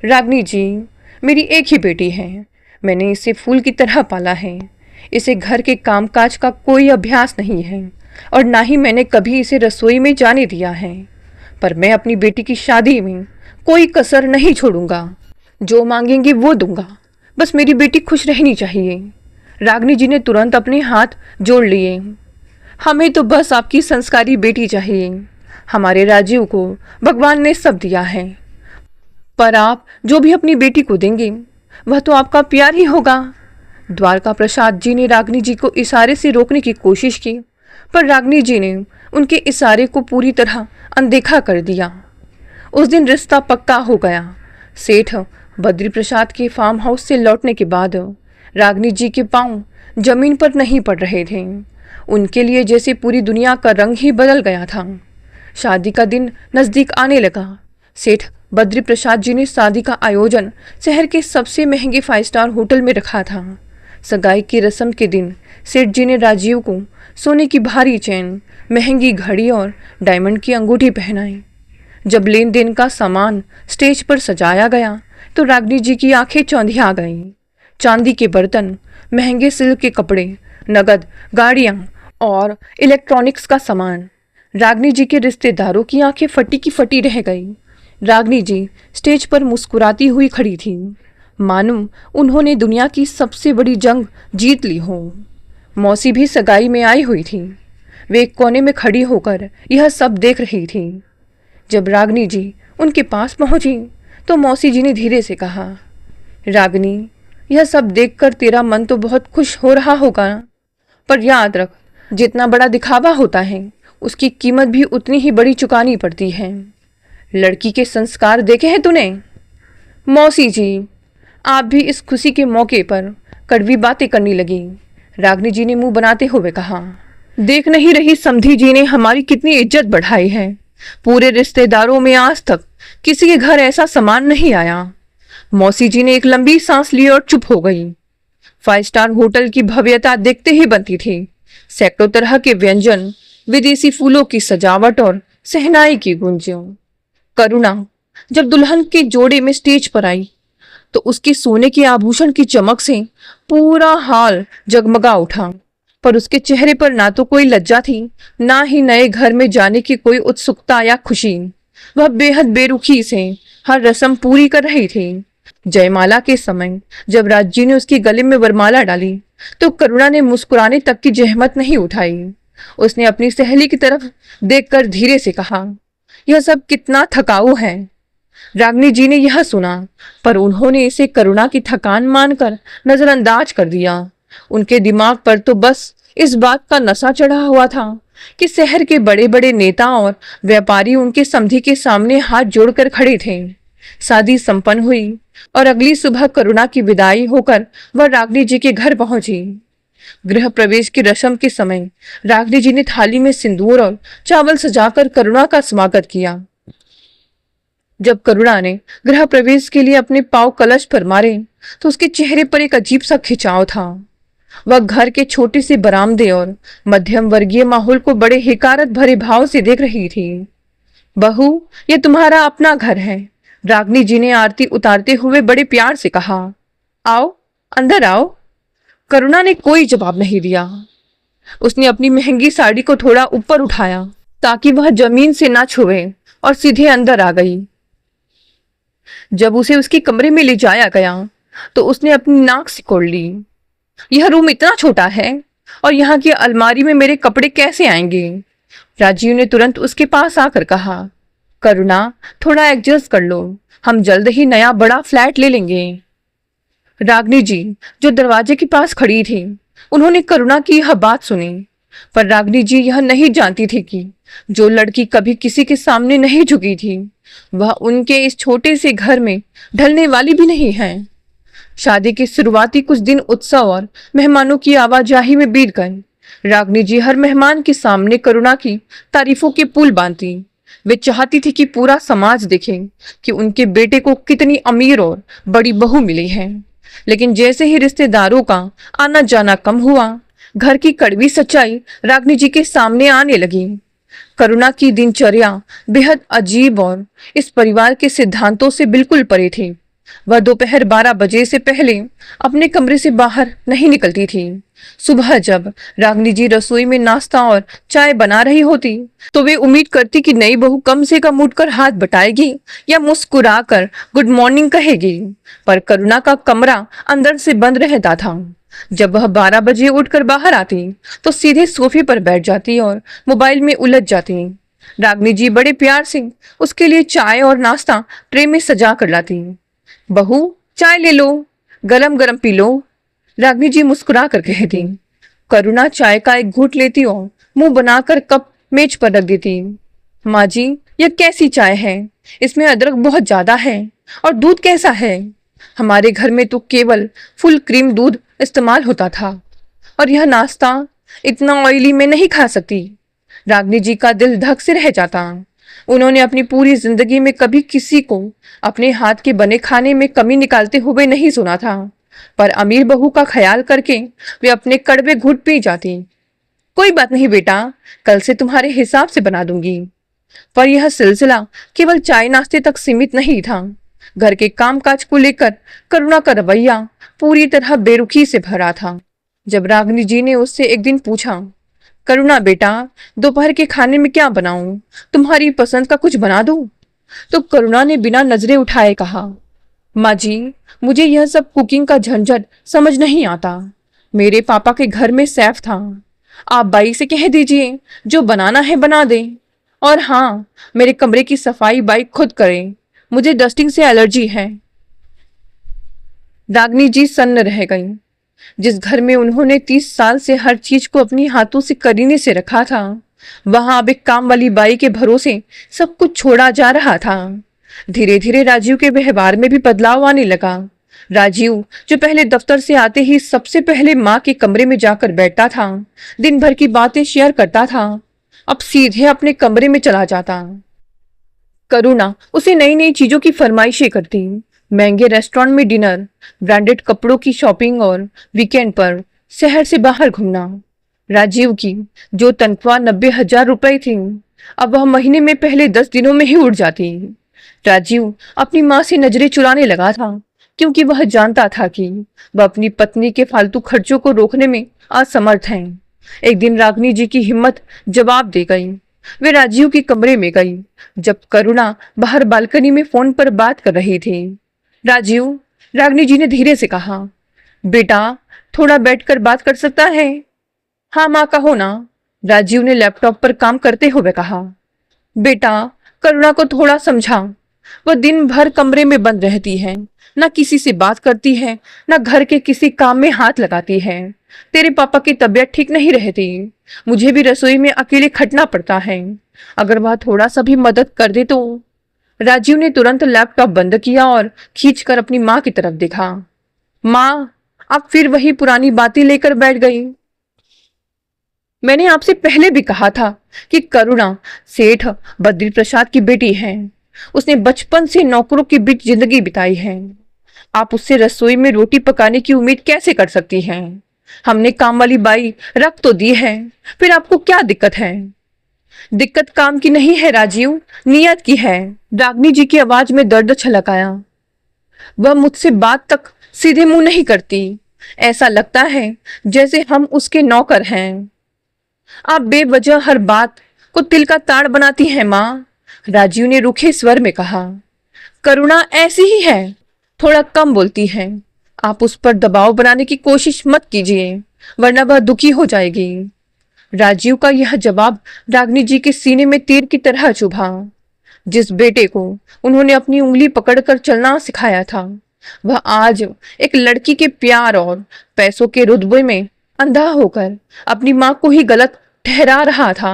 रागनी जी, मेरी एक ही बेटी है। मैंने इसे फूल की तरह पाला है। इसे घर के कामकाज का कोई अभ्यास नहीं है और ना ही मैंने कभी इसे रसोई में जाने दिया है। पर मैं अपनी बेटी की शादी में कोई कसर नहीं छोड़ूंगा। जो मांगेंगे वो दूंगा। बस मेरी बेटी खुश रहनी चाहिए। रागनी जी ने तुरंत अपने हाथ जोड़ लिए। हमें तो बस आपकी संस्कारी बेटी चाहिए। हमारे राजीव को भगवान ने सब दिया है, पर आप जो भी अपनी बेटी को देंगे वह तो आपका प्यार ही होगा। द्वारका प्रसाद जी ने रागनी जी को इशारे से रोकने की कोशिश की, पर रागनी जी ने उनके इशारे को पूरी तरह अनदेखा कर दिया। उस दिन रिश्ता पक्का हो गया। सेठ बद्री प्रसाद के फार्म हाउस से लौटने के बाद रागिनी जी के पांव जमीन पर नहीं पड़ रहे थे। उनके लिए जैसे पूरी दुनिया का रंग ही बदल गया था। शादी का दिन नज़दीक आने लगा। सेठ बद्री प्रसाद जी ने शादी का आयोजन शहर के सबसे महंगे 5 स्टार होटल में रखा था। सगाई की रस्म के दिन सेठ जी ने राजीव को सोने की भारी चेन, महंगी घड़ी और डायमंड की अंगूठी पहनाई। जब लेन देन का सामान स्टेज पर सजाया गया तो रागिनी जी की आंखें चौंधिया गईं। चांदी के बर्तन, महंगे सिल्क के कपड़े, नगद, गाड़ियां और इलेक्ट्रॉनिक्स का सामान। रागिनी जी के रिश्तेदारों की आंखें फटी की फटी रह गई। रागिनी जी स्टेज पर मुस्कुराती हुई खड़ी थी, मानो उन्होंने दुनिया की सबसे बड़ी जंग जीत ली हो। मौसी भी सगाई में आई हुई थी। वे एक कोने में खड़ी होकर यह सब देख रही थी। जब रागिनी जी उनके पास पहुंची तो मौसी जी ने धीरे से कहा, रागिनी, यह सब देखकर तेरा मन तो बहुत खुश हो रहा होगा, पर याद रख, जितना बड़ा दिखावा होता है उसकी कीमत भी उतनी ही बड़ी चुकानी पड़ती है। लड़की के संस्कार देखे हैं तूने? मौसी जी, आप भी इस खुशी के मौके पर कड़वी बातें करने लगी। रागिनी जी ने मुंह बनाते हुए कहा, देख नहीं रही समधी जी ने हमारी कितनी इज्जत बढ़ाई है। पूरे रिश्तेदारों में आज तक किसी के घर ऐसा सामान नहीं आया। मौसी जी ने एक लंबी सांस ली और चुप हो गई। 5 स्टार होटल की भव्यता देखते ही बनती थी। सैकड़ों तरह के व्यंजन, विदेशी फूलों की सजावट और शहनाई की गूंजों। करुणा जब दुल्हन के जोड़े में स्टेज पर आई तो उसके सोने के आभूषण की चमक से पूरा हाल जगमगा उठा, पर उसके चेहरे पर ना तो कोई लज्जा थी, ना ही नए घर में जाने की कोई उत्सुकता या खुशी। वह बेहद बेरुखी से हर रस्म पूरी कर रही थी। जयमाला के समय जब राजी ने उसके गले में वरमाला डाली तो करुणा ने मुस्कुराने तक की जहमत नहीं उठाई। उसने अपनी सहेली की तरफ देखकर धीरे से कहा, यह सब कितना थकाऊ है। रागिनी जी ने यह सुना, पर उन्होंने इसे करुणा की थकान मानकर नजरअंदाज कर दिया। उनके दिमाग पर तो बस इस बात का नशा चढ़ा हुआ था कि शहर के बड़े बड़े नेता और व्यापारी उनके समधी के सामने हाथ जोड़कर खड़े थे। शादी संपन्न हुई और अगली सुबह करुणा की विदाई होकर वह रागिनी जी के घर पहुंची। गृह प्रवेश की रस्म के समय रागिनी जी ने थाली में सिंदूर और चावल सजाकर करुणा का स्वागत किया। जब करुणा ने गृह प्रवेश के लिए अपने पांव कलश पर मारे तो उसके चेहरे पर एक अजीब सा खिंचाव था। वह घर के छोटे से बरामदे और मध्यम वर्गीय माहौल को बड़े हिकारत भरे भाव से देख रही थी। बहू, ये तुम्हारा अपना घर है, रागिनी जी ने आरती उतारते हुए बड़े प्यार से कहा। आओ, अंदर आओ। करुणा ने कोई जवाब नहीं दिया। उसने अपनी महंगी साड़ी को थोड़ा ऊपर उठाया ताकि वह जमीन से ना छुए और सीधे अंदर आ गई। जब उसे उसके कमरे में ले जाया गया तो उसने अपनी नाक सिकोड़ ली। यह रूम इतना छोटा है और यहाँ की अलमारी में मेरे कपड़े कैसे आएंगे? राजीव ने तुरंत उसके पास आकर कहा, करुणा, थोड़ा एडजस्ट कर लो, हम जल्द ही नया बड़ा फ्लैट ले लेंगे। रागिनी जी जो दरवाजे के पास खड़ी थी, उन्होंने करुणा की यह बात सुनी, पर रागिनी जी यह नहीं जानती थी कि जो लड़की कभी किसी के सामने नहीं झुकी थी वह उनके इस छोटे से घर में ढलने वाली भी नहीं है। शादी के शुरुआती कुछ दिन उत्सव और मेहमानों की आवाजाही में बीत गए। रागिनी जी हर मेहमान के सामने करुणा की तारीफों के पुल बांधती। वे चाहती थी कि पूरा समाज देखे कि उनके बेटे को कितनी अमीर और बड़ी बहू मिली है। लेकिन जैसे ही रिश्तेदारों का आना जाना कम हुआ, घर की कड़वी सच्चाई रागिनी जी के सामने आने लगी। करुणा की दिनचर्या बेहद अजीब और इस परिवार के सिद्धांतों से बिल्कुल परे थी। वह दोपहर 12 बजे से पहले अपने कमरे से बाहर नहीं निकलती थी। सुबह जब रागिनी जी रसोई में नाश्ता और चाय बना रही होती तो वे उम्मीद करती कि नई बहू कम से कम उठकर हाथ बटाएगी या मुस्कुराकर गुड मॉर्निंग कहेगी, पर करुणा का कमरा अंदर से बंद रहता था। जब वह 12 बजे उठकर बाहर आती तो सीधे सोफे पर बैठ जाती और मोबाइल में उलझ जाती। रागिनी जी बड़े प्यार से उसके लिए चाय और नाश्ता ट्रे में सजा कर लाती। बहू, चाय ले लो, गरम गरम पी लो, रागिनी जी मुस्कुरा कर कहती। करुणा चाय का एक घूंट लेती और मुंह बनाकर कप मेज पर रख देती। माँ जी, यह कैसी चाय है? इसमें अदरक बहुत ज्यादा है और दूध कैसा है? हमारे घर में तो केवल फुल क्रीम दूध इस्तेमाल होता था और यह नाश्ता इतना ऑयली मैं नहीं खा सकती। रागनी जी का दिल धक से रह जाता। उन्होंने अपनी पूरी जिंदगी में कभी किसी को अपने हाथ के बने खाने में कमी निकालते हुए नहीं सुना था, पर अमीर बहू का ख्याल करके वे अपने कड़वे घुट पी जाती। कोई बात नहीं बेटा, कल से तुम्हारे हिसाब से बना दूंगी। पर यह सिलसिला केवल चाय नाश्ते तक सीमित नहीं था। घर के कामकाज को लेकर करुणा का रवैया पूरी तरह बेरुखी से भरा था। जब रागनी जी ने उससे एक दिन पूछा, करुणा बेटा, दोपहर के खाने में क्या बनाऊं? तुम्हारी पसंद का कुछ बना दूं? तो करुणा ने बिना नजरें उठाए कहा, माँ जी, मुझे यह सब कुकिंग का झंझट समझ नहीं आता। मेरे पापा के घर में सैफ था। आप बाई से कह दीजिए जो बनाना है बना दे। और हाँ, मेरे कमरे की सफाई बाई खुद करे, मुझे डस्टिंग से एलर्जी है। रागनी जी सन्न रह गई। जिस घर में उन्होंने 30 साल से हर चीज को अपनी हाथों से करीने से रखा था, वहां अब एक काम वाली बाई के भरोसे सब कुछ छोड़ा जा रहा था। धीरे धीरे राजीव के व्यवहार में भी बदलाव आने लगा। राजीव, जो पहले दफ्तर से आते ही सबसे पहले माँ के कमरे में जाकर बैठता था, दिन भर की बातें शेयर करता था, अब सीधे अपने कमरे में चला जाता। करुणा उसे नई नई चीजों की फरमाइशें करती, महंगे रेस्टोरेंट में डिनर, ब्रांडेड कपड़ों की शॉपिंग और वीकेंड पर शहर से बाहर घूमना। राजीव की जो तनख्वाह 90,000 रुपए थी, अब वह महीने में पहले 10 दिनों में ही उड़ जाती। राजीव अपनी माँ से नजरें चुराने लगा था, क्योंकि वह जानता था कि वह अपनी पत्नी के फालतू खर्चों को रोकने में असमर्थ है। एक दिन रागनी जी की हिम्मत जवाब दे गई। वे राजीव के कमरे में गई जब करुणा बाहर बालकनी में फोन पर बात कर रही थी। राजीव, रागनी जी ने धीरे से कहा, बेटा, थोड़ा बैठकर बात कर सकता है? हाँ माँ, कहो ना, राजीव ने लैपटॉप पर काम करते हुए कहा। बेटा, करुणा को थोड़ा समझा। वह दिन भर कमरे में बंद रहती है, ना किसी से बात करती है, ना घर के किसी काम में हाथ लगाती है। तेरे पापा की तबीयत ठीक नहीं रहती, मुझे भी रसोई में अकेले खटना पड़ता है। अगर वह थोड़ा सा भी मदद कर दे तो। राजीव ने तुरंत लैपटॉप बंद किया और खींचकर अपनी माँ की तरफ देखा। माँ, आप फिर वही पुरानी बातें लेकर बैठ गई। मैंने आपसे पहले भी कहा था कि करुणा सेठ बद्री प्रसाद की बेटी है। उसने बचपन से नौकरों के बीच जिंदगी बिताई है। आप उससे रसोई में रोटी पकाने की उम्मीद कैसे कर सकती हैं? हमने काम वाली बाई रख तो दी है, फिर आपको क्या दिक्कत है? दिक्कत काम की नहीं है राजीव, नियत की है। रागनी जी की आवाज में दर्द छलक आया। वह मुझसे बात तक सीधे मुंह नहीं करती। ऐसा लगता है जैसे हम उसके नौकर हैं। आप बेवजह हर बात को तिल का ताड़ बनाती हैं माँ, राजीव ने रूखे स्वर में कहा। करुणा ऐसी ही है, थोड़ा कम बोलती है। आप उस पर दबाव बनाने की कोशिश मत कीजिए, वरना वह दुखी हो जाएगी। राजीव का यह जवाब रागनी जी के सीने में तीर की तरह चुभा। जिस बेटे को उन्होंने अपनी उंगली पकड़कर चलना सिखाया था, वह आज एक लड़की के प्यार और पैसों के रुतबे में अंधा होकर अपनी माँ को ही गलत ठहरा रहा था।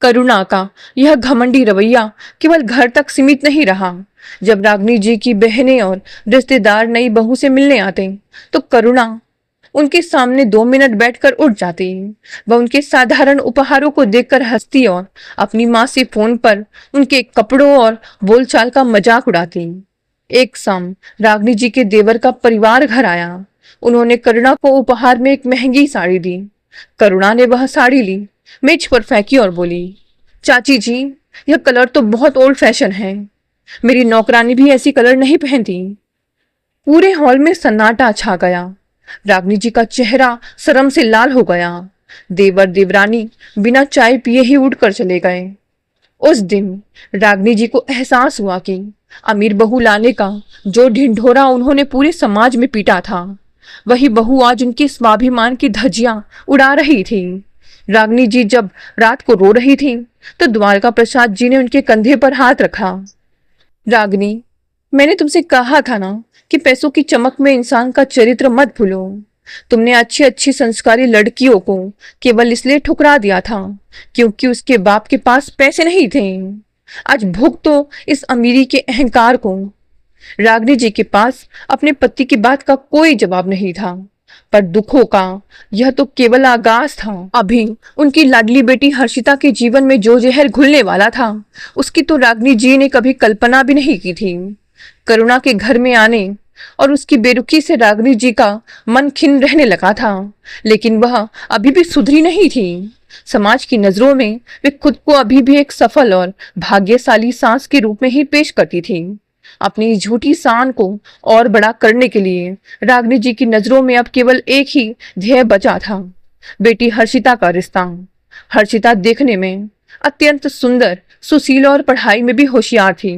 करुणा का यह घमंडी रवैया केवल घर तक सीमित नहीं रहा। जब रागनी जी की बहनें और रिश्तेदार नई बहू से मिलने आते, तो करुणा उनके सामने 2 मिनट बैठकर उठ जाती। वह उनके साधारण उपहारों को देखकर हंसती और अपनी माँ से फोन पर उनके कपड़ों और बोलचाल का मजाक उड़ाती। एक शाम रागनी जी के देवर का परिवार घर आया। उन्होंने करुणा को उपहार में एक महंगी साड़ी दी। करुणा ने वह साड़ी ली, मेज पर फेंकी और बोली, चाची जी, यह कलर तो बहुत ओल्ड फैशन है। मेरी नौकरानी भी ऐसी कलर नहीं पहनती। पूरे हॉल में सन्नाटा छा गया। रागनी जी का चेहरा शर्म से लाल हो गया। देवर देवरानी बिना चाय पिए ही उठकर चले गए। उस दिन रागनी जी को एहसास हुआ कि अमीर बहू लाने का जो ढिंढोरा उन्होंने पूरे समाज में पीटा था, वही बहू आज उनके स्वाभिमान की धज्जियां उड़ा रही थी। रागनी जी जब रात को रो रही थी, तो द्वारका प्रसाद जी ने उनके कंधे पर हाथ रखा। रागनी, मैंने तुमसे कहा था ना कि पैसों की चमक में इंसान का चरित्र मत भूलो। तुमने अच्छी अच्छी संस्कारी लड़कियों को केवल इसलिए ठुकरा दिया था क्योंकि उसके बाप के पास पैसे नहीं थे। आज भुगतो इस अमीरी के अहंकार को। रागिनी जी के पास अपने पति की बात का कोई जवाब नहीं था, पर दुखों का यह तो केवल आगाज था। अभी उनकी लाडली बेटी हर्षिता के जीवन में जो जहर घुलने वाला था, उसकी तो रागिनी जी ने कभी कल्पना भी नहीं की थी। करुणा के घर में आने और उसकी बेरुखी से रागिनी जी का मन खिन्न रहने लगा था, लेकिन वह अभी भी सुधरी नहीं थी। समाज की नजरों में वे खुद को अभी भी एक सफल और भाग्यशाली सास के रूप में ही पेश करती थी। अपनी झूठी शान को और बड़ा करने के लिए रागिनी जी की नजरों में अब केवल एक ही ध्येय बचा था, बेटी हर्षिता का रिश्ता। हर्षिता देखने में अत्यंत सुंदर, सुशील और पढ़ाई में भी होशियार थी।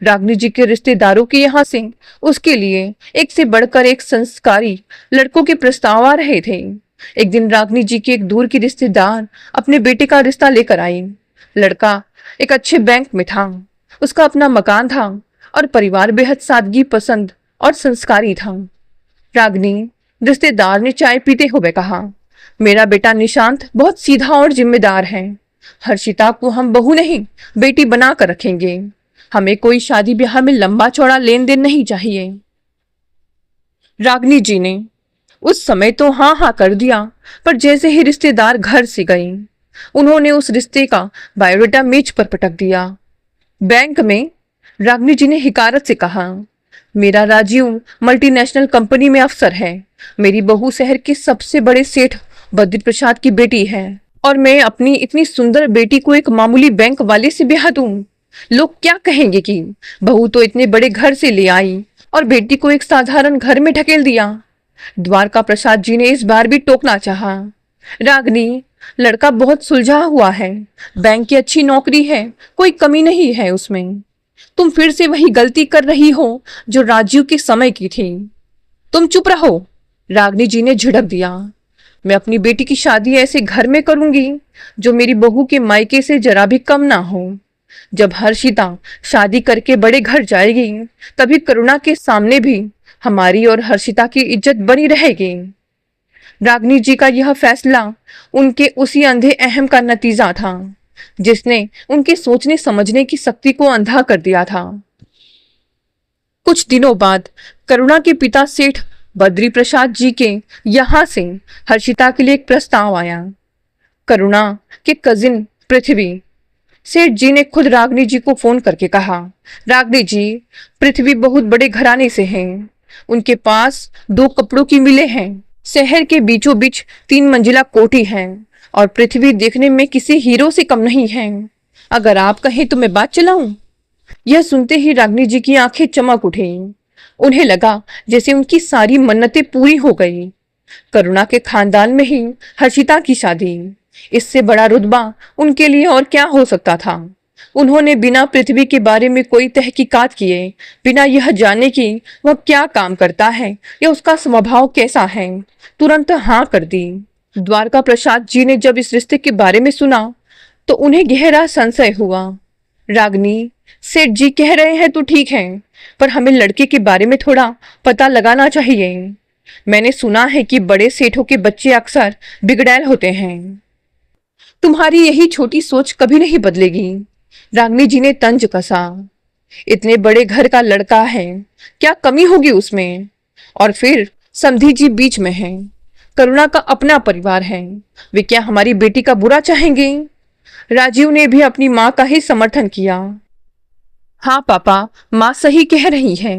रागिनी जी के रिश्तेदारों के यहाँ से उसके लिए एक से बढ़कर एक संस्कारी लड़कों के प्रस्ताव आ रहे थे। एक दिन रागिनी जी की एक दूर की रिश्तेदार अपने बेटे का रिश्ता लेकर आई। लड़का एक अच्छे बैंक में था, उसका अपना मकान था और परिवार बेहद सादगी पसंद और संस्कारी था। रागिनी रिश्तेदार ने चाय पीते हुए कहा, मेरा बेटा निशांत बहुत सीधा और जिम्मेदार है। हर्षिता को हम बहू नहीं बेटी बना कर रखेंगे। हमें कोई शादी ब्याह में लंबा चौड़ा लेन देन नहीं चाहिए। रागिनी जी ने उस समय तो हाँ हाँ कर दिया, पर जैसे ही रिश्तेदार घर से गई, उन्होंने उस रिश्ते का बायोडाटा मेज पर पटक दिया। बैंक में रागिनी जी ने हिकारत से कहा, मेरा राजीव मल्टीनेशनल कंपनी में अफसर है। मेरी बहू शहर के सबसे बड़े सेठ बद्री प्रसाद की बेटी है और मैं अपनी इतनी सुंदर बेटी को एक मामूली बैंक वाले से ब्याह दूं? लोग क्या कहेंगे कि बहू तो इतने बड़े घर से ले आई और बेटी को एक साधारण घर में ढकेल दिया। द्वारका प्रसाद जी ने इस बार भी टोकना चाहा। रागिनी, लड़का बहुत सुलझा हुआ है, बैंक की अच्छी नौकरी है, कोई कमी नहीं है उसमें। तुम फिर से वही गलती कर रही हो जो राजीव के समय की थी। तुम चुप रहो, रागिनी जी ने झिड़क दिया। मैं अपनी बेटी की शादी ऐसे घर में करूंगी जो मेरी बहू के मायके से जरा भी कम ना हो। जब हर्षिता शादी करके बड़े घर जाएगी, तभी करुणा के सामने भी हमारी और हर्षिता की इज्जत बनी रहेगी। रागिनी जी का यह फैसला उनके उसी अंधे अहम का नतीजा था, जिसने उनके सोचने समझने की शक्ति को अंधा कर दिया था। कुछ दिनों बाद करुणा के पिता सेठ बद्री प्रसाद जी के यहाँ से हर्षिता के लिए एक प्रस्ताव आया। करुणा के कजिन पृथ्वी, सेठ जी ने खुद रागिनी जी को फोन करके कहा, रागिनी जी, पृथ्वी बहुत बड़े घराने से हैं। उनके पास 2 कपड़ों की मिलें हैं, शहर के बीचों बीच 3 मंजिला कोठी है और पृथ्वी देखने में किसी हीरो से कम नहीं है। अगर आप कहें तो मैं बात चलाऊं? यह सुनते ही रागिनी जी की आंखें चमक उठी। उन्हें लगा जैसे उनकी सारी मन्नतें पूरी हो गई। करुणा के खानदान में ही हर्षिता की शादी, इससे बड़ा रुतबा उनके लिए और क्या हो सकता था। उन्होंने बिना पृथ्वी के बारे में कोई तहकीकात किए, बिना यह जाने कि वह क्या काम करता है या उसका स्वभाव कैसा है, तुरंत हाँ कर दी। द्वारका प्रसाद जी ने जब इस रिश्ते के बारे में सुना तो उन्हें गहरा संशय हुआ। रागिनी, सेठ जी कह रहे हैं तो ठीक है, पर हमें लड़के के बारे में थोड़ा पता लगाना चाहिए। मैंने सुना है कि बड़े सेठों के बच्चे अक्सर बिगड़ैल होते हैं। तुम्हारी यही छोटी सोच कभी नहीं बदलेगी, रागिनी जी ने तंज कसा। इतने बड़े घर का लड़का है, क्या कमी होगी उसमें? और फिर समधी जी बीच में है, करुणा का अपना परिवार है, वे क्या हमारी बेटी का बुरा चाहेंगे? राजीव ने भी अपनी माँ का ही समर्थन किया। हाँ पापा, माँ सही कह रही है,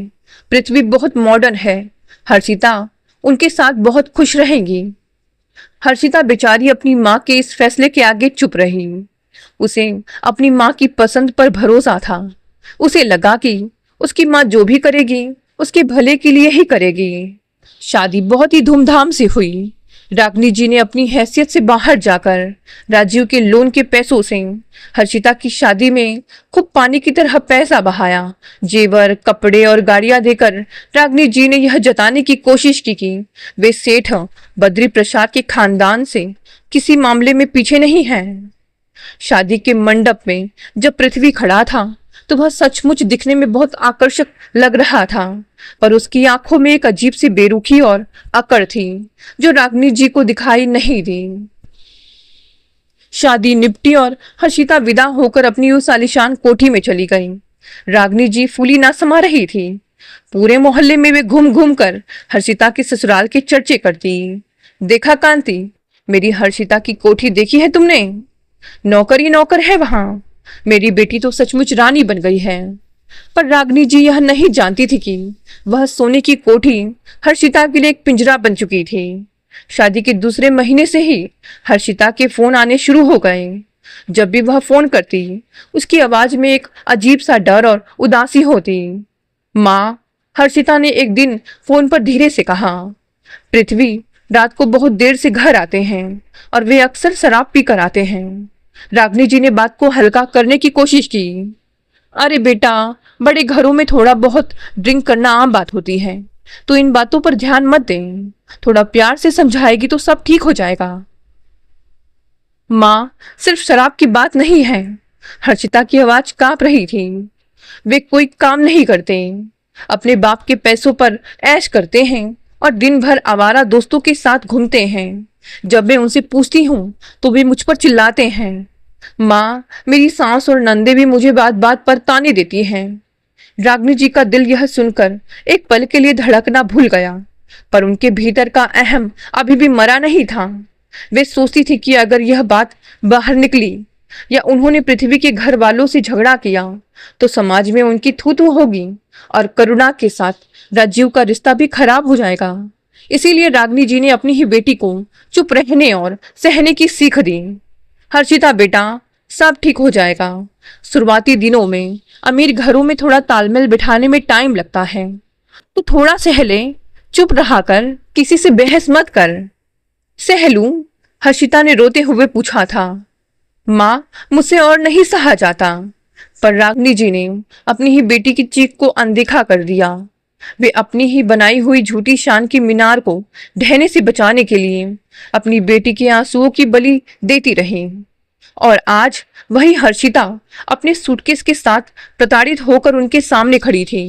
पृथ्वी बहुत मॉडर्न है, हर्षिता उनके साथ बहुत खुश रहेगी। हर्षिता बेचारी अपनी माँ के इस फैसले के आगे चुप रही। उसे अपनी माँ की पसंद पर भरोसा था। उसे लगा कि उसकी माँ जो भी करेगी उसके भले के लिए ही करेगी। शादी बहुत ही धूमधाम से हुई। रागिनी जी ने अपनी हैसियत से बाहर जाकर राजीव के लोन के पैसों से हर्षिता की शादी में खूब पानी की तरह पैसा बहाया। जेवर, कपड़े और गाड़ियां देकर रागिनी जी ने यह जताने की कोशिश की कि वे सेठ बद्री प्रसाद के खानदान से किसी मामले में पीछे नहीं हैं। शादी के मंडप में जब पृथ्वी खड़ा था तो वह सचमुच दिखने में बहुत आकर्षक लग रहा था, पर उसकी आंखों में एक अजीब सी बेरुखी और अकड़ थी जो रागिनी जी को दिखाई नहीं दी। शादी निपटी और हर्षिता विदा होकर अपनी उस आलीशान कोठी में चली गई। रागिनी जी फूली ना समा रही थी। पूरे मोहल्ले में वे घूम घूम कर हर्षिता के ससुराल के चर्चे करती। देखा कांति, मेरी हर्षिता की कोठी देखी है तुमने? नौकर ही नौकर है वहां। मेरी बेटी तो सचमुच रानी बन गई है। पर रागनी जी यह नहीं जानती थी कि वह सोने की कोठी हर्षिता के लिए एक पिंजरा बन चुकी थी। शादी के दूसरे महीने से ही हर्षिता के फोन आने शुरू हो गए। जब भी वह फोन करती, उसकी आवाज में एक अजीब सा डर और उदासी होती। माँ, हर्षिता ने एक दिन फोन पर धीरे से कहा, पृथ्वी रात को बहुत देर से घर आते हैं और वे अक्सर शराब पी कर आते हैं। रागनी जी ने बात को हल्का करने की कोशिश की। अरे बेटा, बड़े घरों में थोड़ा बहुत ड्रिंक करना आम बात होती है, तो इन बातों पर ध्यान मत दें। थोड़ा प्यार से समझाएगी तो सब ठीक हो जाएगा। माँ, सिर्फ शराब की बात नहीं है। हर्षिता की आवाज कांप रही थी। वे कोई काम नहीं करते, अपने बाप के पैसों पर ऐश करते हैं और दिन भर आवारा दोस्तों के साथ घूमते हैं। जब मैं उनसे पूछती हूँ तो वे मुझ पर चिल्लाते हैं। माँ, मेरी सास और नंदे भी मुझे बात बात पर ताने देती हैं। रागनी जी का दिल यह सुनकर एक पल के लिए धड़कना भूल गया, पर उनके भीतर का अहम अभी भी मरा नहीं था। वे सोचती थी कि अगर यह बात बाहर निकली या उन्होंने पृथ्वी के घर वालों से झगड़ा किया तो समाज में उनकी थू थू होगी और करुणा के साथ राजीव का रिश्ता भी खराब हो जाएगा। इसीलिए रागनी जी ने अपनी ही बेटी को चुप रहने और सहने की सीख दी। हर्षिता बेटा, सब ठीक हो जाएगा। शुरुआती दिनों में अमीर घरों में थोड़ा तालमेल बिठाने में टाइम लगता है, तो थोड़ा सह ले, चुप रहा कर, किसी से बहस मत कर। सह लूं? हर्षिता ने रोते हुए पूछा था। माँ, मुझसे और नहीं सहा जाता। पर रागनी जी ने अपनी ही बेटी की चीख को अनदेखा कर दिया। वे अपनी ही बनाई हुई झूठी शान की मीनार को ढहने से बचाने के लिए अपनी बेटी के आंसुओं की बलि देती रही। और आज वही हर्षिता अपने सूटकेस के साथ प्रताड़ित होकर उनके सामने खड़ी थी।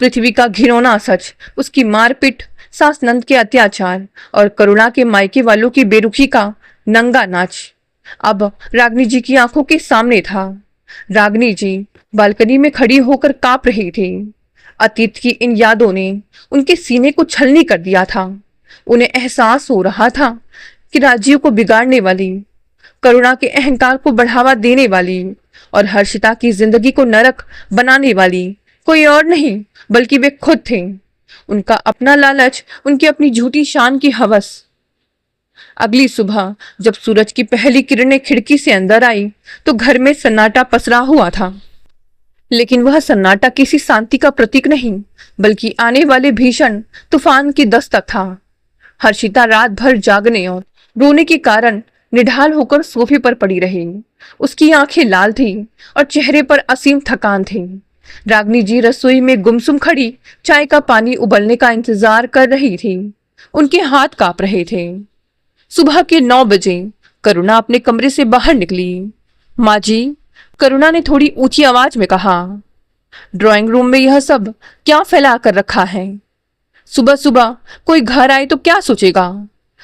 पृथ्वी का घिनौना सच, उसकी मारपीट, सास नंद के अत्याचार और करुणा के मायके वालों की बेरुखी का नंगा नाच अब रागनी जी की आंखों के सामने था। रागनी जी बालकनी में खड़ी होकर कांप रही थी। अतीत की इन यादों ने उनके सीने को छलनी कर दिया था। उन्हें एहसास हो रहा था कि राजीव को बिगाड़ने वाली, करुणा के अहंकार को बढ़ावा देने वाली और हर्षिता की जिंदगी को नरक बनाने वाली कोई और नहीं बल्कि वे खुद थे। उनका अपना लालच, उनकी अपनी झूठी शान की हवस। अगली सुबह जब सूरज की पहली किरणें खिड़की से अंदर आई तो घर में सन्नाटा पसरा हुआ था। लेकिन वह सन्नाटा किसी शांति का प्रतीक नहीं बल्कि आने वाले भीषण तूफान की दस्तक था। हर्षिता रात भर जागने और रोने के कारण निढाल होकर सोफे पर पड़ी रही। उसकी आंखें लाल थी और चेहरे पर असीम थकान थी। रागनी जी रसोई में गुमसुम खड़ी चाय का पानी उबलने का इंतजार कर रही थी। उनके हाथ कांप रहे थे। सुबह के 9 बजे करुणा अपने कमरे से बाहर निकली। माँ जी, करुणा ने थोड़ी ऊंची आवाज में कहा, ड्राइंग रूम में यह सब क्या फैला कर रखा है? सुबह सुबह कोई घर आए तो क्या सोचेगा?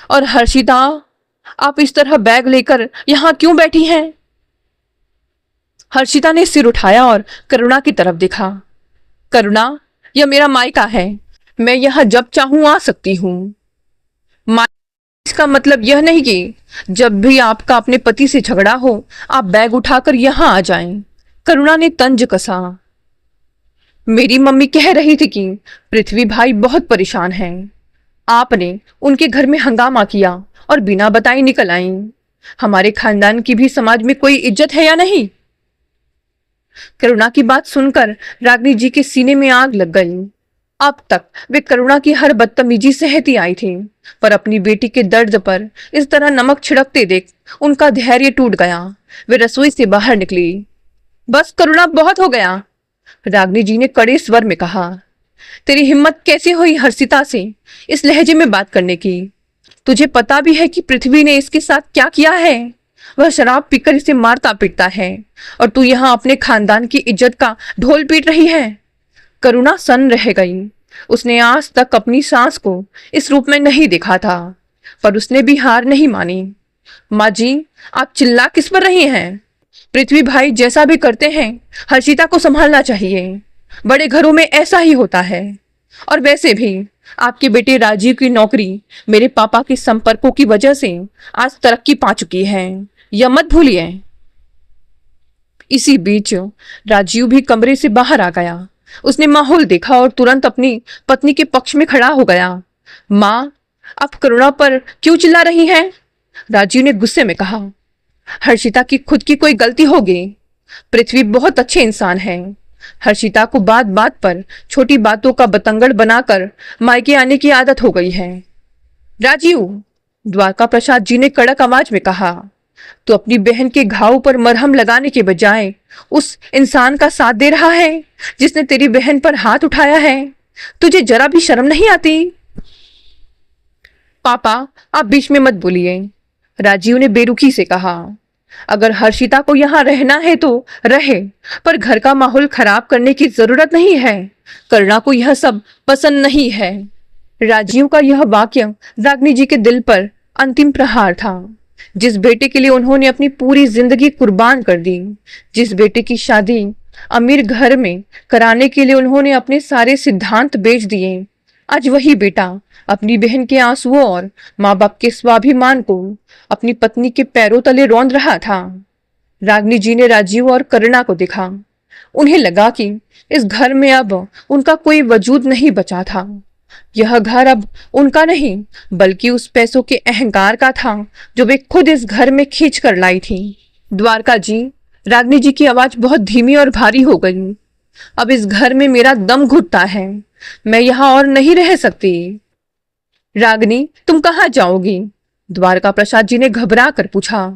और हर्षिता, आप इस तरह बैग लेकर यहाँ क्यों बैठी हैं? हर्षिता ने सिर उठाया और करुणा की तरफ देखा। करुणा, यह मेरा मायका है। मैं यहाँ जब चाहूं आ सकती हूँ। इसका मतलब यह नहीं कि जब भी आपका अपने पति से झगड़ा हो आप बैग उठाकर यहाँ आ जाएं। करुणा ने तंज कसा। मेरी मम्मी कह रही थी कि पृथ्वी भाई बहुत परेशान हैं। आपने उनके घर में हंगामा किया और बिना बताए निकल आई। हमारे खानदान की भी समाज में कोई इज्जत है या नहीं? करुणा की बात सुनकर रागनी जी के सीने में आग लग गई। अब तक वे करुणा की हर बदतमीजी सहती आई थी, पर अपनी बेटी के दर्द पर इस तरह नमक छिड़कते देख उनका धैर्य टूट गया। वे रसोई से बाहर निकली। बस करुणा, बहुत हो गया, रागनी जी ने कड़े स्वर में कहा। तेरी हिम्मत कैसे हुई हर्षिता से इस लहजे में बात करने की? तुझे पता भी है कि पृथ्वी ने इसके साथ क्या किया है? वह शराब पीकर इसे मारता पीटता है और तू यहाँ अपने खानदान की इज्जत का ढोल पीट रही है। करुणा सन्न रह गई। उसने आज तक अपनी सास को इस रूप में नहीं देखा था, पर उसने भी हार नहीं मानी। माँ जी, आप चिल्ला किस पर रही हैं? पृथ्वी भाई जैसा भी करते हैं हर्षिता को संभालना चाहिए। बड़े घरों में ऐसा ही होता है। और वैसे भी आपके बेटे राजीव की नौकरी मेरे पापा के संपर्कों की वजह से आज तरक्की पा चुकी है, यह मत भूलिए। इसी बीच राजीव भी कमरे से बाहर आ गया। उसने माहौल देखा और तुरंत अपनी पत्नी के पक्ष में खड़ा हो गया। माँ, आप करुणा पर क्यों चिल्ला रही हैं? राजीव ने गुस्से में कहा। हर्षिता की खुद की कोई गलती होगी। पृथ्वी बहुत अच्छे इंसान है। हर्षिता को बात बात पर छोटी बातों का बतंगड़ बनाकर मायके आने की आदत हो गई है। राजीव, द्वारका प्रसाद जी ने कड़क आवाज में कहा, तो अपनी बहन के घाव पर मरहम लगाने के बजाय उस इंसान का साथ दे रहा है जिसने तेरी बहन पर हाथ उठाया है। तुझे जरा भी शर्म नहीं आती? पापा, आप बीच में मत बोलिए, राजीव ने बेरुखी से कहा। अगर हर्षिता को यहाँ रहना है तो रहे, पर घर का माहौल खराब करने की जरूरत नहीं है। करुणा को यह सब पसंद नहीं है। राजीव का यह वाक्य रागिनी जी के दिल पर अंतिम प्रहार था। जिस बेटे के लिए उन्होंने अपनी पूरी जिंदगी कुर्बान कर दी, जिस बेटे की शादी अमीर घर में कराने के लिए उन्होंने अपने सारे सिद्धांत बेच दिए, आज वही बेटा अपनी बहन के आंसुओं और माँ बाप के स्वाभिमान को अपनी पत्नी के पैरों तले रौंद रहा था। रागिनी जी ने राजीव और करुणा को देखा। उन्हें लगा कि इस घर में अब उनका कोई वजूद नहीं बचा था। यह घर अब उनका नहीं, बल्कि उस पैसों के अहंकार का था जो वे खुद इस घर में खींच कर लाई थी। द्वारका जी, रागिनी जी की आवाज बहुत धीमी और भारी हो गई। अब इस घर में मेरा दम घुटता है। मैं यहाँ और नहीं रह सकती। रागिनी, तुम कहाँ जाओगी? द्वारका प्रसाद जी ने घबरा कर पूछा।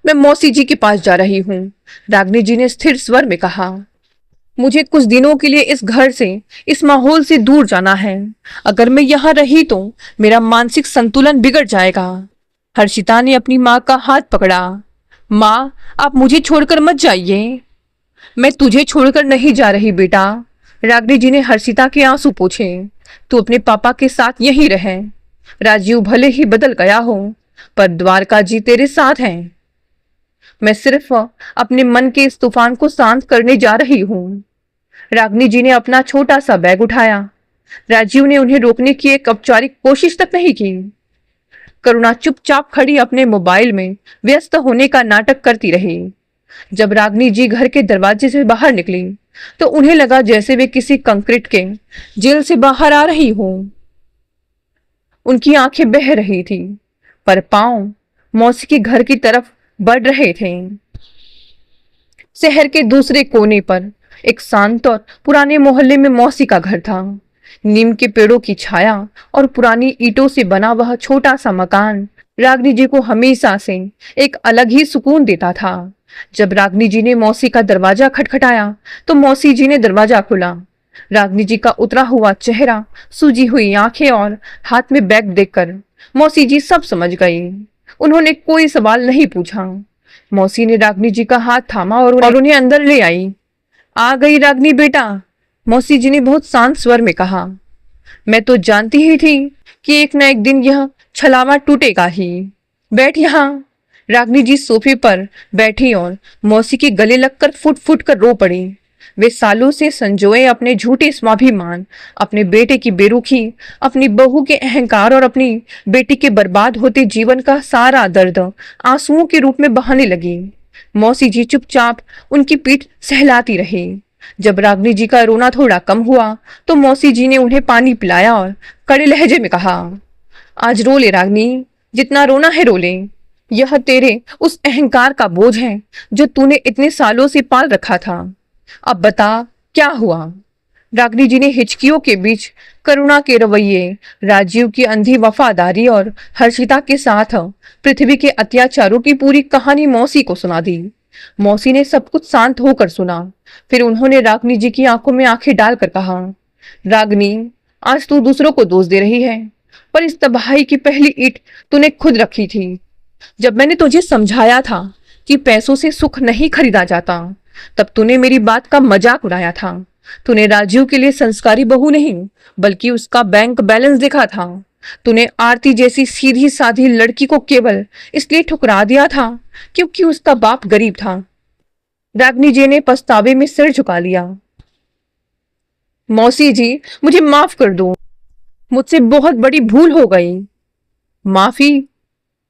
मैं मौसी जी के पास जा रही हूँ, रागिनी जी ने स्थिर स्वर में कहा। मुझे कुछ दिनों के लिए इस घर से, इस माहौल से दूर जाना है। अगर मैं यहाँ रही तो मेरा मानसिक संतुलन बिगड़ जाएगा। हर्षिता ने अपनी माँ का हाथ पकड़ा। माँ, आप मुझे छोड़कर मत जाइए। मैं तुझे छोड़कर नहीं जा रही बेटा, रागिनी जी ने हर्षिता के आंसू पोंछे। तू अपने पापा के साथ यहीं रहे। राजीव भले ही बदल गया हो, पर द्वारका जी तेरे साथ हैं। मैं सिर्फ अपने मन के इस तूफान को शांत करने जा रही हूँ। रागिनी जी ने अपना छोटा सा बैग उठाया। राजीव ने उन्हें रोकने की एक औपचारिक कोशिश तक नहीं की। करुणा चुपचाप खड़ी अपने मोबाइल में व्यस्त होने का नाटक करती रही। जब रागिनी जी घर के दरवाजे से बाहर निकली तो उन्हें लगा जैसे वे किसी कंक्रीट के जेल से बाहर आ रही हों। उनकी आंखें बह रही थी, पर पांव मौसी के घर की तरफ बढ़ रहे थे। शहर के दूसरे कोने पर एक शांत और पुराने मोहल्ले में मौसी का घर था। नीम के पेड़ों की छाया और पुरानी ईंटों से बना वह छोटा सा मकान रागिनी जी को हमेशा से एक अलग ही सुकून देता था। जब रागिनी जी ने मौसी का दरवाजा खटखटाया तो मौसी जी ने दरवाजा खोला। रागिनी जी का उतरा हुआ चेहरा, सूजी हुई आंखें और हाथ में बैग देखकर मौसी जी सब समझ गई। उन्होंने कोई सवाल नहीं पूछा। मौसी ने रागिनी जी का हाथ थामा और उन्हें अंदर ले आई। आ गई रागिनी बेटा, मौसी जी ने बहुत शांत स्वर में कहा। मैं तो जानती ही थी कि एक न एक दिन यह छलावा टूटेगा ही। बैठ यहाँ। रागिनी जी सोफे पर बैठी और मौसी के गले लगकर फुट फुट कर रो पड़ी। वे सालों से संजोए अपने झूठे स्वाभिमान, अपने बेटे की बेरुखी, अपनी बहू के अहंकार और अपनी बेटी के बर्बाद होते जीवन का सारा दर्द आंसुओं के रूप में बहाने लगी। मौसी जी चुपचाप उनकी पीठ सहलाती रही। जब रागिनी जी का रोना थोड़ा कम हुआ तो मौसी जी ने उन्हें पानी पिलाया और कड़े लहजे में कहा, आज रो ले रागिनी, जितना रोना है रो ले। यह तेरे उस अहंकार का बोझ है जो तूने इतने सालों से पाल रखा था। अब बता क्या हुआ? रागिनी जी ने हिचकियों के बीच करुणा के रवैये, राजीव की अंधी वफादारी और हर्षिता के साथ पृथ्वी के अत्याचारों की पूरी कहानी मौसी को सुना दी। मौसी ने सब कुछ शांत होकर सुना। फिर उन्होंने रागिनी जी की आंखों में आंखें डालकर कहा, रागिनी, आज तू दूसरों को दोष दे रही है, पर इस तबाही की पहली ईंट तूने खुद रखी थी। जब मैंने तुझे समझाया था कि पैसों से सुख नहीं खरीदा जाता, तब तूने मेरी बात का मजाक उड़ाया था। तूने राजीव के लिए संस्कारी बहू नहीं, बल्कि उसका बैंक बैलेंस देखा था। तूने आरती जैसी सीधी साधी लड़की को केवल इसलिए ठुकरा दिया था क्योंकि उसका बाप गरीब था। रागिनी जी ने पछतावे में सिर झुका लिया। मौसी जी, मुझे माफ कर दो, मुझसे बहुत बड़ी भूल हो गई। माफी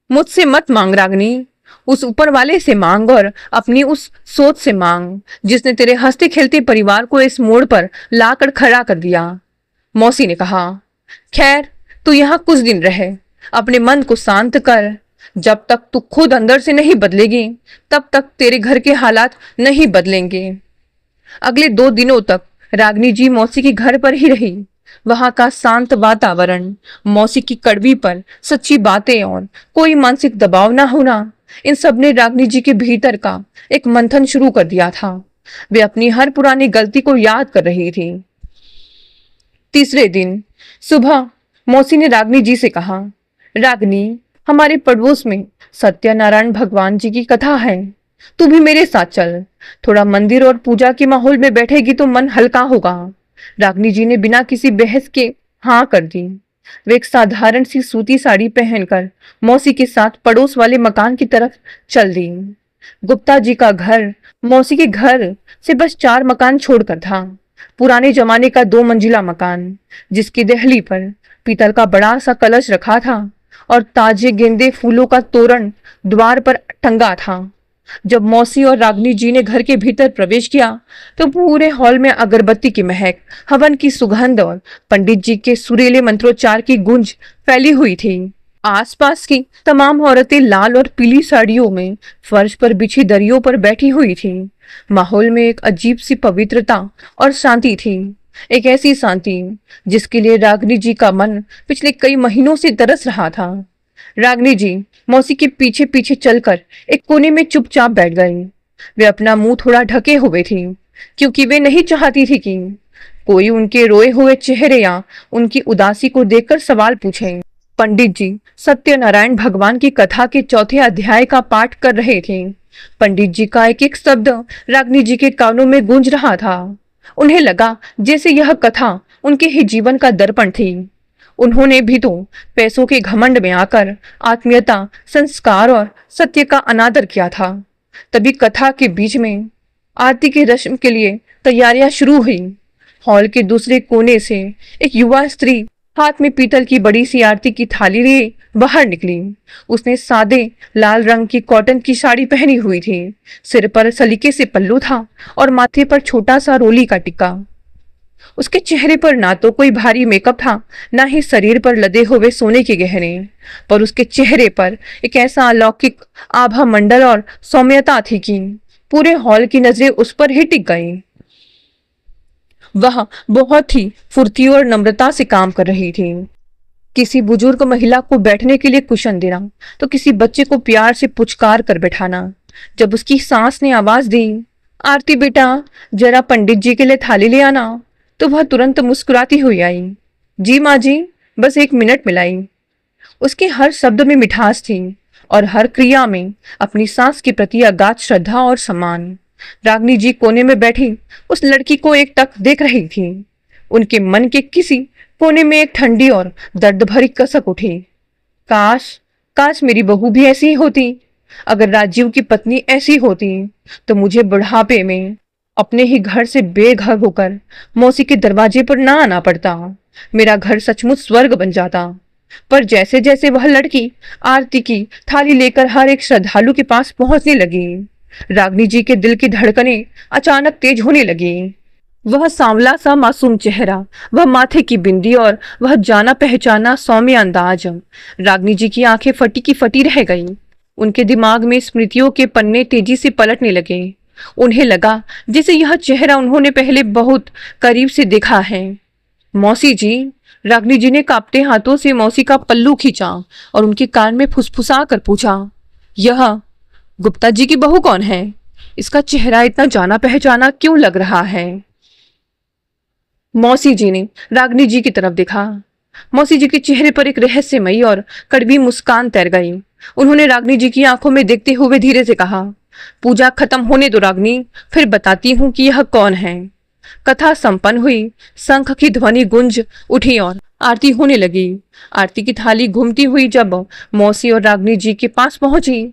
मुझसे मत मांग रागनी, उस ऊपर वाले से मांग और अपनी उस सोच से मांग जिसने तेरे हंसते खेलते परिवार को इस मोड़ पर लाकर खड़ा कर दिया। मौसी ने कहा, खैर तू यहाँ कुछ दिन रहे, अपने मन को शांत कर। जब तक तू खुद अंदर से नहीं बदलेगी तब तक तेरे घर के हालात नहीं बदलेंगे। अगले 2 दिनों तक रागनी जी मौसी के घर पर ही रही। वहां का शांत वातावरण, मौसी की कड़वी पर सच्ची बातें और कोई मानसिक दबाव ना होना, इन सब ने रागनी जी के भीतर का एक मंथन शुरू कर दिया था। वे अपनी हर पुरानी गलती को याद कर रही थी। तीसरे दिन सुबह मौसी ने रागनी जी से कहा, रागनी, हमारे पड़ोस में सत्यनारायण भगवान जी की कथा है, तू भी मेरे साथ चल। थोड़ा मंदिर और पूजा के माहौल में बैठेगी तो मन हल्का होगा। रागनी जी ने बिना किसी बहस के हाँ कर दी। वे एक साधारण सी सूती साड़ी पहनकर मौसी के साथ पड़ोस वाले मकान की तरफ चल दी। गुप्ता जी का घर मौसी के घर से बस 4 मकान छोड़कर था। पुराने जमाने का 2 मंजिला मकान, जिसकी देहली पर पीतल का बड़ा सा कलश रखा था और ताजे गेंदे फूलों का तोरण द्वार पर टंगा था। जब मौसी और रागनी जी ने घर के भीतर प्रवेश किया तो पूरे हॉल में अगरबत्ती की महक, हवन की सुगंध और पंडित जी के सुरीले मंत्रोच्चार की गूंज फैली हुई थी। आसपास की तमाम औरतें लाल और पीली साड़ियों में फर्श पर बिछी दरियों पर बैठी हुई थी। माहौल में एक अजीब सी पवित्रता और शांति थी, एक ऐसी शांति जिसके लिए रागनी जी का मन पिछले कई महीनों से तरस रहा था। रागनी जी मौसी के पीछे पीछे चलकर एक कोने में चुपचाप बैठ गई। वे अपना मुंह थोड़ा ढके हुए थी, क्योंकि वे नहीं चाहती थी कि कोई उनके रोए हुए चेहरे या उनकी उदासी को देखकर सवाल पूछे। पंडित जी सत्यनारायण भगवान की कथा के 4थे अध्याय का पाठ कर रहे थे। पंडित जी का एक एक शब्द रागनी जी के कानों में गूंज रहा था। उन्हें लगा जैसे यह कथा उनके ही जीवन का दर्पण थी। उन्होंने भी तो पैसों के घमंड में आकर आत्मीयता, संस्कार और सत्य का अनादर किया था। तभी कथा के बीच में आरती की रस्म के लिए तैयारियां शुरू हुई। हॉल के दूसरे कोने से एक युवा स्त्री हाथ में पीतल की बड़ी सी आरती की थाली लिए बाहर निकली। उसने सादे लाल रंग की कॉटन की साड़ी पहनी हुई थी। सिर पर सलीके से पल्लू था और माथे पर छोटा सा रोली का टिक्का। उसके चेहरे पर ना तो कोई भारी मेकअप था, ना ही शरीर पर लदे हुए सोने के गहने, पर उसके चेहरे पर एक ऐसा अलौकिक आभा मंडल और सौम्यता थी कि पूरे हॉल की नजरें उस पर ही टिक गई। वह बहुत ही फुर्ती और नम्रता से काम कर रही थी। किसी बुजुर्ग महिला को बैठने के लिए कुशन देना, तो किसी बच्चे को प्यार से पुचकार कर बैठाना। जब उसकी सास ने आवाज दी, आरती बेटा, जरा पंडित जी के लिए थाली ले आना, तो वह तुरंत मुस्कुराती हुई आई। जी माँ जी, बस 1 मिनट मिलाई। उसके हर शब्द में मिठास थी और हर क्रिया में अपनी सास के प्रति अगाध श्रद्धा और सम्मान। रागनी जी कोने में बैठी उस लड़की को एक टक देख रही थी। उनके मन के किसी कोने में एक ठंडी और दर्द भरी कसक उठी। काश काश मेरी बहू भी ऐसी ही होती। अगर राजीव की पत्नी ऐसी होती तो मुझे बुढ़ापे में अपने ही घर से बेघर होकर मौसी के दरवाजे पर ना आना पड़ता। मेरा घर सचमुच स्वर्ग बन जाता। पर जैसे जैसे वह लड़की आरती की थाली लेकर हर एक श्रद्धालु के पास पहुंचने लगी, रागनी जी के दिल की धड़कनें अचानक तेज होने लगी। वह सांवला सा मासूम चेहरा, वह माथे की बिंदी और वह जाना पहचाना सौम्य अंदाज, रागनी जी की आंखें फटी की फटी रह गईं। उनके दिमाग में स्मृतियों के पन्ने तेजी से पलटने लगे। उन्हें लगा जैसे यह चेहरा उन्होंने पहले बहुत करीब से देखा है। मौसी जी, रागनी जी ने कांपते हाथों से मौसी का पल्लू खींचा और उनके कान में फुसफुसा कर पूछा, यह गुप्ता जी की बहू कौन है? इसका चेहरा इतना जाना पहचाना क्यों लग रहा है? मौसी जी ने रागनी जी की तरफ देखा। मौसी जी के चेहरे पर एक रहस्यमयी और कड़वी मुस्कान तैर गई। उन्होंने रागनी जी की आंखों में देखते हुए धीरे से कहा, पूजा खत्म होने दो रागनी, फिर बताती हूँ कि यह कौन है। कथा संपन्न हुई। शंख की ध्वनि गूंज उठी और आरती होने लगी। आरती की थाली घूमती हुई जब मौसी और रागनी जी के पास पहुंची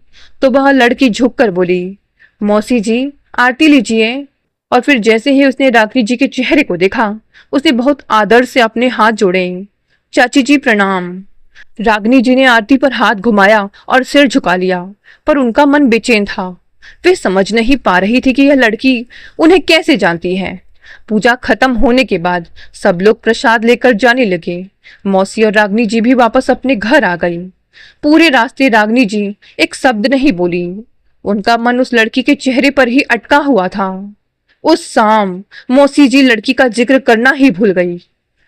तो वह लड़की झुककर बोली, मौसी जी, आरती लीजिए। और फिर जैसे ही उसने रागिनी जी के चेहरे को देखा, उसने बहुत आदर से अपने हाथ जोड़े। चाची जी प्रणाम। रागिनी जी ने आरती पर हाथ घुमाया और सिर झुका लिया, पर उनका मन बेचैन था। वे समझ नहीं पा रही थी कि यह लड़की उन्हें कैसे जानती है। पूजा खत्म होने के बाद सब लोग प्रसाद लेकर जाने लगे। मौसी और रागिनी जी भी वापस अपने घर आ गई। पूरे रास्ते रागिनी जी एक शब्द नहीं बोली। उनका मन उस लड़की के चेहरे पर ही अटका हुआ था। उस शाम मौसी जी लड़की का जिक्र करना ही भूल गई।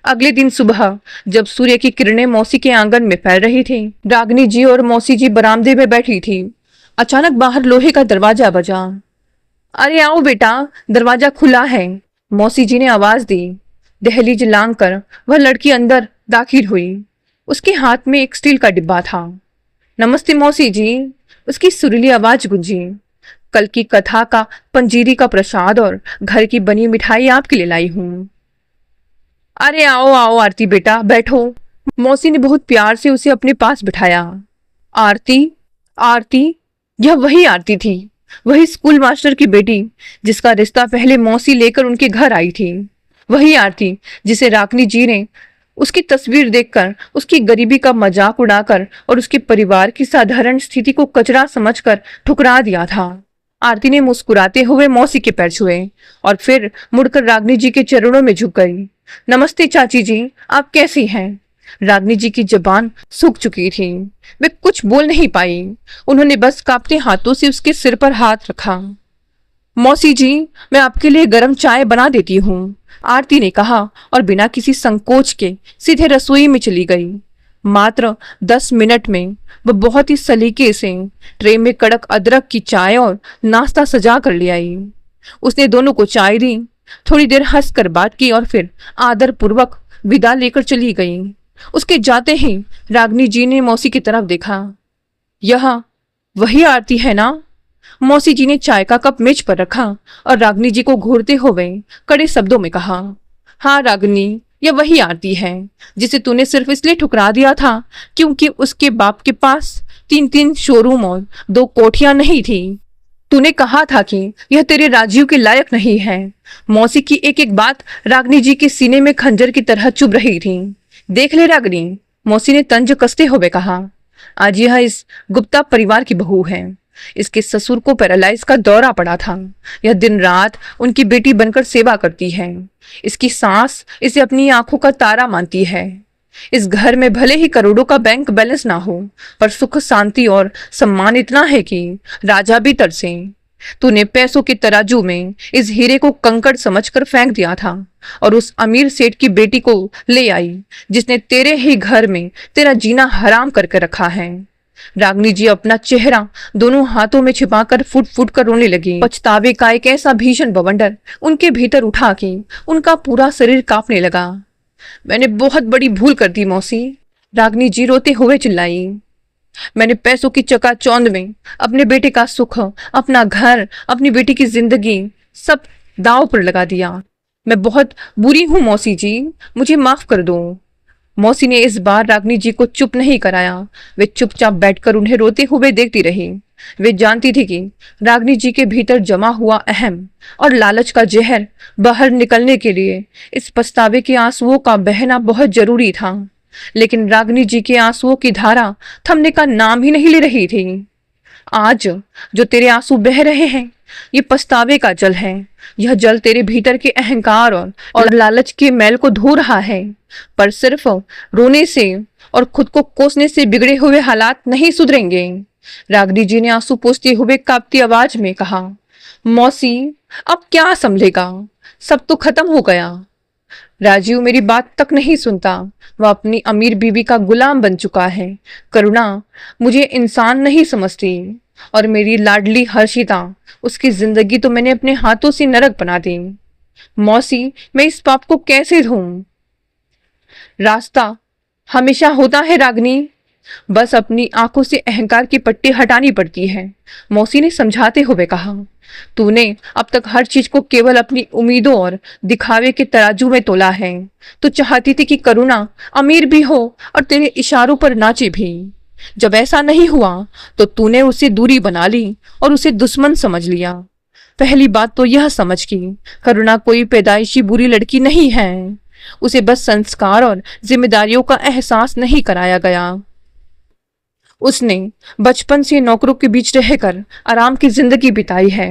अगले दिन सुबह जब सूर्य की किरणें मौसी के आंगन में फैल रही थी, रागिनी जी और मौसी जी बरामदे में बैठी थी। अचानक बाहर लोहे का दरवाजा बजा। अरे आओ बेटा, दरवाजा खुला है, मौसी जी ने आवाज दी। दहलीज लांग कर वह लड़की अंदर दाखिल हुई। उसके हाथ में एक स्टील का डिब्बा था। नमस्ते मौसी जी, उसकी सुरीली आवाज गूंजी। कल की कथा का पंजीरी का प्रसाद और घर की बनी मिठाई आपके लिए लाई हूँ। अरे आओ आओ आरती बेटा, बैठो। मौसी ने बहुत प्यार से उसे अपने पास बिठाया। आरती, आरती, यह वही आरती थी, वही स्कूल मास्टर की बेटी जिसका रिश्ता पहले मौसी लेकर उनके घर आई थी। वही आरती जिसे रागिनी जी ने उसकी तस्वीर देखकर उसकी गरीबी का मजाक उड़ाकर और उसके परिवार की साधारण स्थिति को कचरा समझकर ठुकरा दिया था। आरती ने मुस्कुराते हुए मौसी के पैर छुए और फिर मुड़कर रागिनी जी के चरणों में झुक गई। नमस्ते चाची जी, आप कैसी हैं? रागिनी जी की जबान सूख चुकी थी। वे कुछ बोल नहीं पाई। उन्होंने बस कांपते हाथों से उसके सिर पर हाथ रखा। मौसी जी, मैं आपके लिए गर्म चाय बना देती हूँ, आरती ने कहा और बिना किसी संकोच के सीधे रसोई में चली गई। मात्र 10 मिनट में वह बहुत ही सलीके से ट्रे में कड़क अदरक की चाय और नाश्ता सजा कर ले आई। उसने दोनों को चाय दी, थोड़ी देर हंसकर बात की और फिर आदर पूर्वक विदा लेकर चली गई। उसके जाते ही रागिनी जी ने मौसी की तरफ देखा। यह वही आरती है ना? मौसी जी ने चाय का कप मेज पर रखा और रागिनी जी को घूरते हुए कड़े शब्दों में कहा, हाँ रागिनी, यह वही आरती है जिसे तूने सिर्फ इसलिए ठुकरा दिया था क्योंकि उसके बाप के पास 3 शोरूम और 2 कोठियां नहीं थी। तूने कहा था कि यह तेरे राजीव के लायक नहीं है। मौसी की एक एक बात रागिनी जी के सीने में खंजर की तरह चुभ रही थी। देख ले रागिनी, मौसी ने तंज कसते हुए कहा, आज यह इस गुप्ता परिवार की बहू है। इसके ससुर को पैरालाइज का दौरा पड़ा था। यह दिन रात उनकी बेटी बनकर सेवा करती है। इसकी सास इसे अपनी आंखों का तारा मानती है। इस घर में भले ही करोड़ों का बैंक बैलेंस ना हो, पर सुख शांति और सम्मान इतना है कि राजा भी तरसे। तूने पैसों के तराजू में इस हीरे को कंकड़ समझकर फेंक दिया था और उस अमीर सेठ की बेटी को ले आई जिसने तेरे ही घर में तेरा जीना हराम करके रखा है। रागिनी जी अपना चेहरा दोनों हाथों में छिपाकर फुट फुट कर रोने लगी। पछतावे का एक ऐसा भीषण बवंडर उनके भीतर उठा कि उनका पूरा शरीर कांपने लगा। मैंने बहुत बड़ी भूल कर दी मौसी, रागिनी जी रोते हुए चिल्लाई। मैंने पैसों की चकाचौंध में अपने बेटे का सुख, अपना घर, अपनी बेटी की जिंदगी सब दांव पर लगा दिया। मैं बहुत बुरी हूं मौसी जी, मुझे माफ कर दो। मौसी ने इस बार रागिनी जी को चुप नहीं कराया। वे चुपचाप बैठकर उन्हें रोते हुए देखती रही। वे जानती थी कि रागिनी जी के भीतर जमा हुआ अहम और लालच का जहर बाहर निकलने के लिए इस पछतावे के आंसुओं का बहना बहुत जरूरी था। लेकिन रागिनी जी के आंसुओं की धारा थमने का नाम ही नहीं ले रही थी। आज जो तेरे आंसू बह रहे हैं, ये पछतावे का जल है। यह जल तेरे भीतर के अहंकार और लालच के मैल को धो रहा है। पर सिर्फ रोने से और खुद को कोसने से बिगड़े हुए हालात नहीं सुधरेंगे। रागिनी जी ने आंसू पोंछते हुए कांपती आवाज में कहा, मौसी अब क्या संभलेगा, सब तो खत्म हो गया। राजीव मेरी बात तक नहीं सुनता। वह अपनी अमीर बीवी का गुलाम बन चुका है। करुणा मुझे इंसान नहीं समझती और मेरी लाडली हर्षिता, उसकी जिंदगी तो मैंने अपने हाथों से नरक बना दी। मौसी मैं इस पाप को कैसे धोऊं? रास्ता हमेशा होता है रागिनी, बस अपनी आंखों से अहंकार की पट्टी हटानी पड़ती है, मौसी ने समझाते हुए कहा। तूने अब तक हर चीज को केवल अपनी उम्मीदों और दिखावे के तराजू में तोला है। तू चाहती थी कि करुणा अमीर भी हो और तेरे इशारों पर नाचे भी। जब ऐसा नहीं हुआ तो तूने उससे दूरी बना ली और उसे दुश्मन समझ लिया। पहली बात तो यह समझ कि करुणा कोई पैदाइशी बुरी लड़की नहीं है। उसे बस संस्कार और जिम्मेदारियों का एहसास नहीं कराया गया। उसने बचपन से नौकरों के बीच रहकर आराम की जिंदगी बिताई है।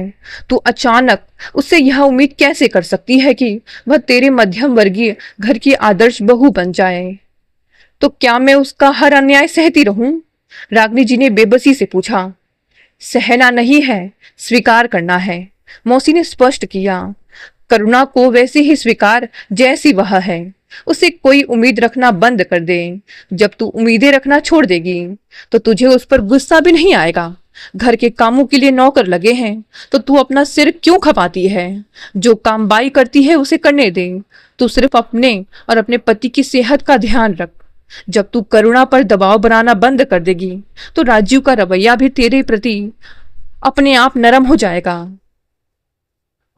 तू अचानक उससे यह उम्मीद कैसे कर सकती है कि वह तेरे मध्यम वर्गीय घर की आदर्श बहू बन जाए? तो क्या मैं उसका हर अन्याय सहती रहूं? रागिनी जी ने बेबसी से पूछा। सहना नहीं है, स्वीकार करना है, मौसी ने स्पष्ट किया। करुणा को वैसे ही स्वीकार जैसी वह है। उसे कोई उम्मीद रखना बंद कर दे। जब तू उम्मीदें रखना छोड़ देगी तो तुझे उस पर गुस्सा भी नहीं आएगा। घर के कामों के लिए नौकर लगे हैं तो तू अपना सिर क्यों खपाती है? जो काम बाई करती है उसे करने दे। तू सिर्फ अपने और अपने पति की सेहत का ध्यान रख। जब तू करुणा पर दबाव बनाना बंद कर देगी तो राजीव का रवैया भी तेरे प्रति अपने आप नरम हो जाएगा।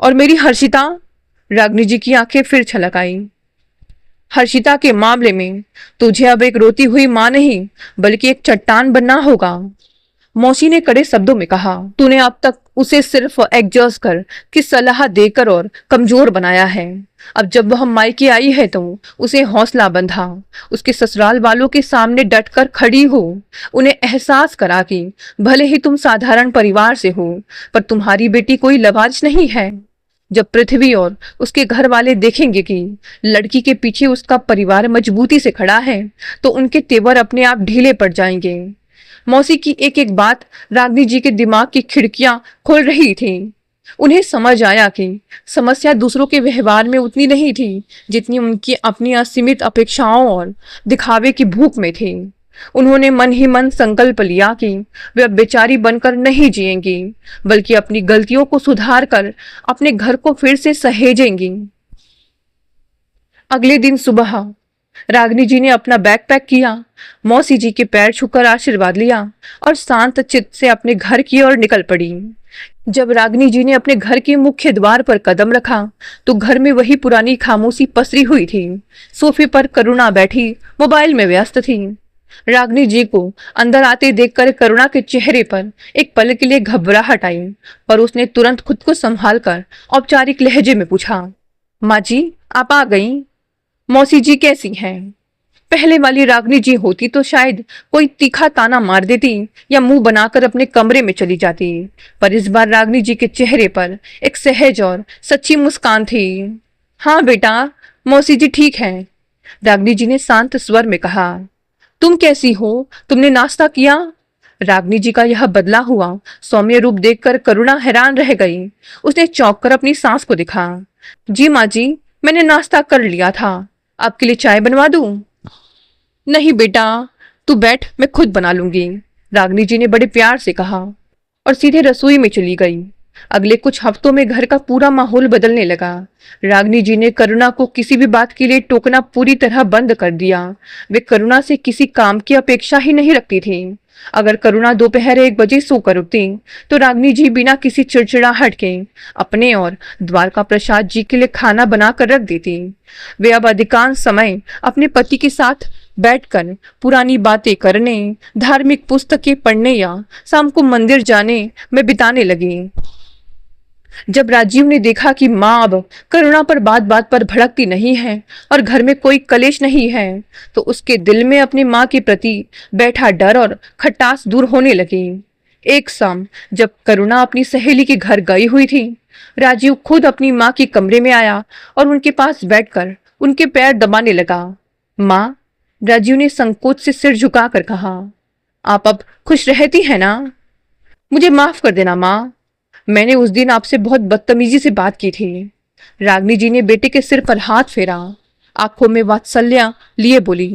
और मेरी हर्षिता? रागिनी जी की आंखें फिर छलक आई। हर्षिता के मामले में तुझे अब एक रोती हुई मां नहीं बल्कि एक चट्टान बनना होगा, मौसी ने कड़े शब्दों में कहा। तूने अब तक उसे सिर्फ एडजस्ट कर की सलाह देकर और कमजोर बनाया है। अब जब वह मायके आई है तो उसे हौसला बंधा। उसके ससुराल वालों के सामने डटकर खड़ी हो। उन्हें एहसास करा कि भले ही तुम साधारण परिवार से हो पर तुम्हारी बेटी कोई लवाज नहीं है। जब पृथ्वी और उसके घर वाले देखेंगे कि लड़की के पीछे उसका परिवार मजबूती से खड़ा है तो उनके तेवर अपने आप ढीले पड़ जाएंगे। मौसी की एक एक बात रागिनी जी के दिमाग की खिड़कियां खोल रही थी। उन्हें समझ आया कि समस्या दूसरों के व्यवहार में उतनी नहीं थी जितनी उनकी अपनी असीमित अपेक्षाओं और दिखावे की भूख में थी। उन्होंने मन ही मन संकल्प लिया कि वे अब बेचारी बनकर नहीं जिएंगी बल्कि अपनी गलतियों को सुधार कर अपने घर को फिर से सहेजेंगी। अगले दिन सुबह रागिनी जी ने अपना बैग पैक किया, मौसी जी के पैर छूकर आशीर्वाद लिया और शांत चित्त से अपने घर की ओर निकल पड़ी। जब रागिनी जी ने अपने घर के मुख्य द्वार पर कदम रखा तो घर में वही पुरानी खामोशी पसरी हुई थी। सोफे पर करुणा बैठी मोबाइल में व्यस्त थी। रागिनी जी को अंदर आते देखकर करुणा के चेहरे पर एक पल के लिए घबराहट आई पर उसने तुरंत खुद को संभालकर औपचारिक लहजे में पूछा, माँ जी आप आ गई? मौसी जी कैसी हैं? पहले वाली रागिनी जी होती तो शायद कोई तीखा ताना मार देती या मुंह बनाकर अपने कमरे में चली जाती, पर इस बार रागिनी जी के चेहरे पर एक सहज और सच्ची मुस्कान थी। हाँ बेटा, मौसी जी ठीक है, रागिनी जी ने शांत स्वर में कहा। तुम कैसी हो? तुमने नाश्ता किया? रागिनी जी का यह बदला हुआ सौम्य रूप देखकर करुणा हैरान रह गई। उसने चौंक कर अपनी सास को देखा। जी माँ जी, मैंने नाश्ता कर लिया था, आपके लिए चाय बनवा दूं? नहीं बेटा, तू बैठ, मैं खुद बना लूंगी, रागिनी जी ने बड़े प्यार से कहा और सीधे रसोई में चली गई। अगले कुछ हफ्तों में घर का पूरा माहौल बदलने लगा। रागिनी जी ने करुणा को किसी भी बात के लिए टोकना पूरी तरह बंद कर दिया। वे करुणा से किसी काम की अपेक्षा ही नहीं रखती थी। अगर करुणा दोपहर 1 बजे सोकर उठती तो रागिनी जी बिना किसी चिड़चिड़ाहट के अपने और द्वारका प्रसाद जी के लिए खाना बनाकर रख देती। वे अब अधिकांश समय अपने पति के साथ बैठकर पुरानी बातें करने, धार्मिक पुस्तकें पढ़ने या शाम को मंदिर जाने में बिताने लगी। जब राजीव ने देखा कि माँ अब करुणा पर बात बात पर भड़कती नहीं है और घर में कोई कलेश नहीं है तो उसके दिल में अपनी माँ के प्रति बैठा डर और खटास दूर होने लगी। एक शाम जब करुणा अपनी सहेली के घर गई हुई थी, राजीव खुद अपनी माँ के कमरे में आया और उनके पास बैठकर उनके पैर दबाने लगा। माँ, राजीव ने संकोच से सिर झुकाकर कहा, आप अब खुश रहती है ना? मुझे माफ कर देना माँ, मैंने उस दिन आपसे बहुत बदतमीजी से बात की थी। रागिनी जी ने बेटे के सिर पर हाथ फेरा, आंखों में वात्सल्य लिए बोली,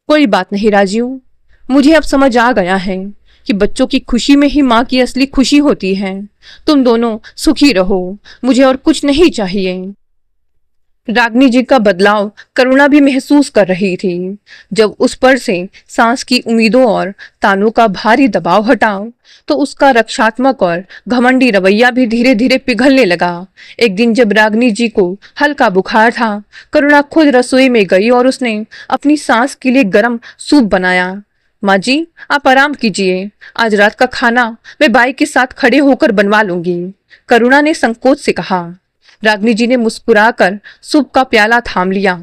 कोई बात नहीं राजीव, मुझे अब समझ आ गया है कि बच्चों की खुशी में ही माँ की असली खुशी होती है। तुम दोनों सुखी रहो, मुझे और कुछ नहीं चाहिए। रागिनी जी का बदलाव करुणा भी महसूस कर रही थी। जब उस पर से सांस की उम्मीदों और तानों का भारी दबाव हटा तो उसका रक्षात्मक और घमंडी रवैया भी धीरे धीरे पिघलने लगा। एक दिन जब रागिनी जी को हल्का बुखार था, करुणा खुद रसोई में गई और उसने अपनी सांस के लिए गर्म सूप बनाया। माँ जी, आप आराम कीजिए, आज रात का खाना मैं बाई के साथ खड़े होकर बनवा लूंगी, करुणा ने संकोच से कहा। रागिनी जी ने मुस्कुराकर सूप का प्याला थाम लिया।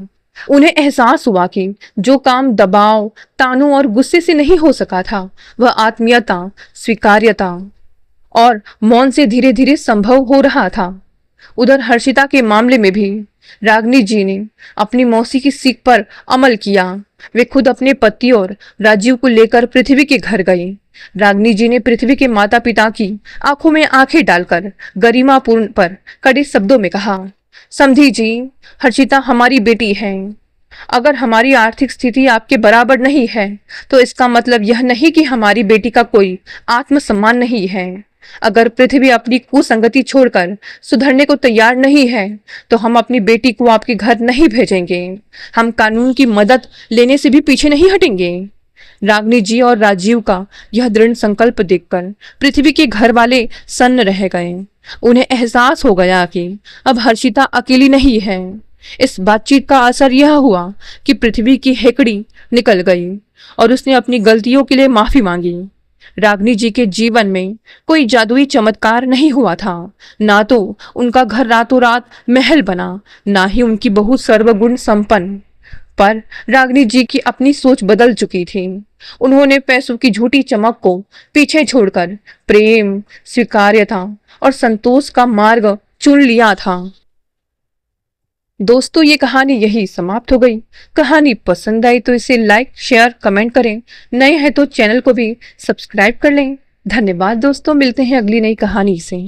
उन्हें एहसास हुआ कि जो काम दबाव, तानों और गुस्से से नहीं हो सका था, वह आत्मीयता, स्वीकार्यता और मौन से धीरे धीरे संभव हो रहा था। उधर हर्षिता के मामले में भी रागिनी जी ने अपनी मौसी की सीख पर अमल किया। वे खुद अपने पति और राजीव को लेकर पृथ्वी के घर गई। रागिनी जी ने पृथ्वी के माता पिता की आंखों में आंखें डालकर गरिमापूर्ण पर कड़े शब्दों में कहा, समधी जी, हर्षिता हमारी बेटी है। अगर हमारी आर्थिक स्थिति आपके बराबर नहीं है तो इसका मतलब यह नहीं कि हमारी बेटी का कोई आत्मसम्मान नहीं है। अगर पृथ्वी अपनी कुसंगति छोड़कर सुधरने को तैयार नहीं है तो हम अपनी बेटी को आपके घर नहीं भेजेंगे। हम कानून की मदद लेने से भी पीछे नहीं हटेंगे। रागिनी जी और राजीव का यह दृढ़ संकल्प देखकर पृथ्वी के घर वाले सन्न रह गए। उन्हें एहसास हो गया कि अब हर्षिता अकेली नहीं है। इस बातचीत का असर यह हुआ कि पृथ्वी की हेकड़ी निकल गई और उसने अपनी गलतियों के लिए माफी मांगी। रागिनी जी के जीवन में कोई जादुई चमत्कार नहीं हुआ था। ना तो उनका घर रातों रात महल बना, ना ही उनकी बहू सर्वगुण संपन्न। पर रागिनी जी की अपनी सोच बदल चुकी थी। उन्होंने पैसों की झूठी चमक को पीछे छोड़कर प्रेम, स्वीकार्यता और संतोष का मार्ग चुन लिया था। दोस्तों, ये कहानी यही समाप्त हो गई। कहानी पसंद आई तो इसे लाइक, शेयर, कमेंट करें। नए हैं तो चैनल को भी सब्सक्राइब कर लें। धन्यवाद दोस्तों, मिलते हैं अगली नई कहानी से।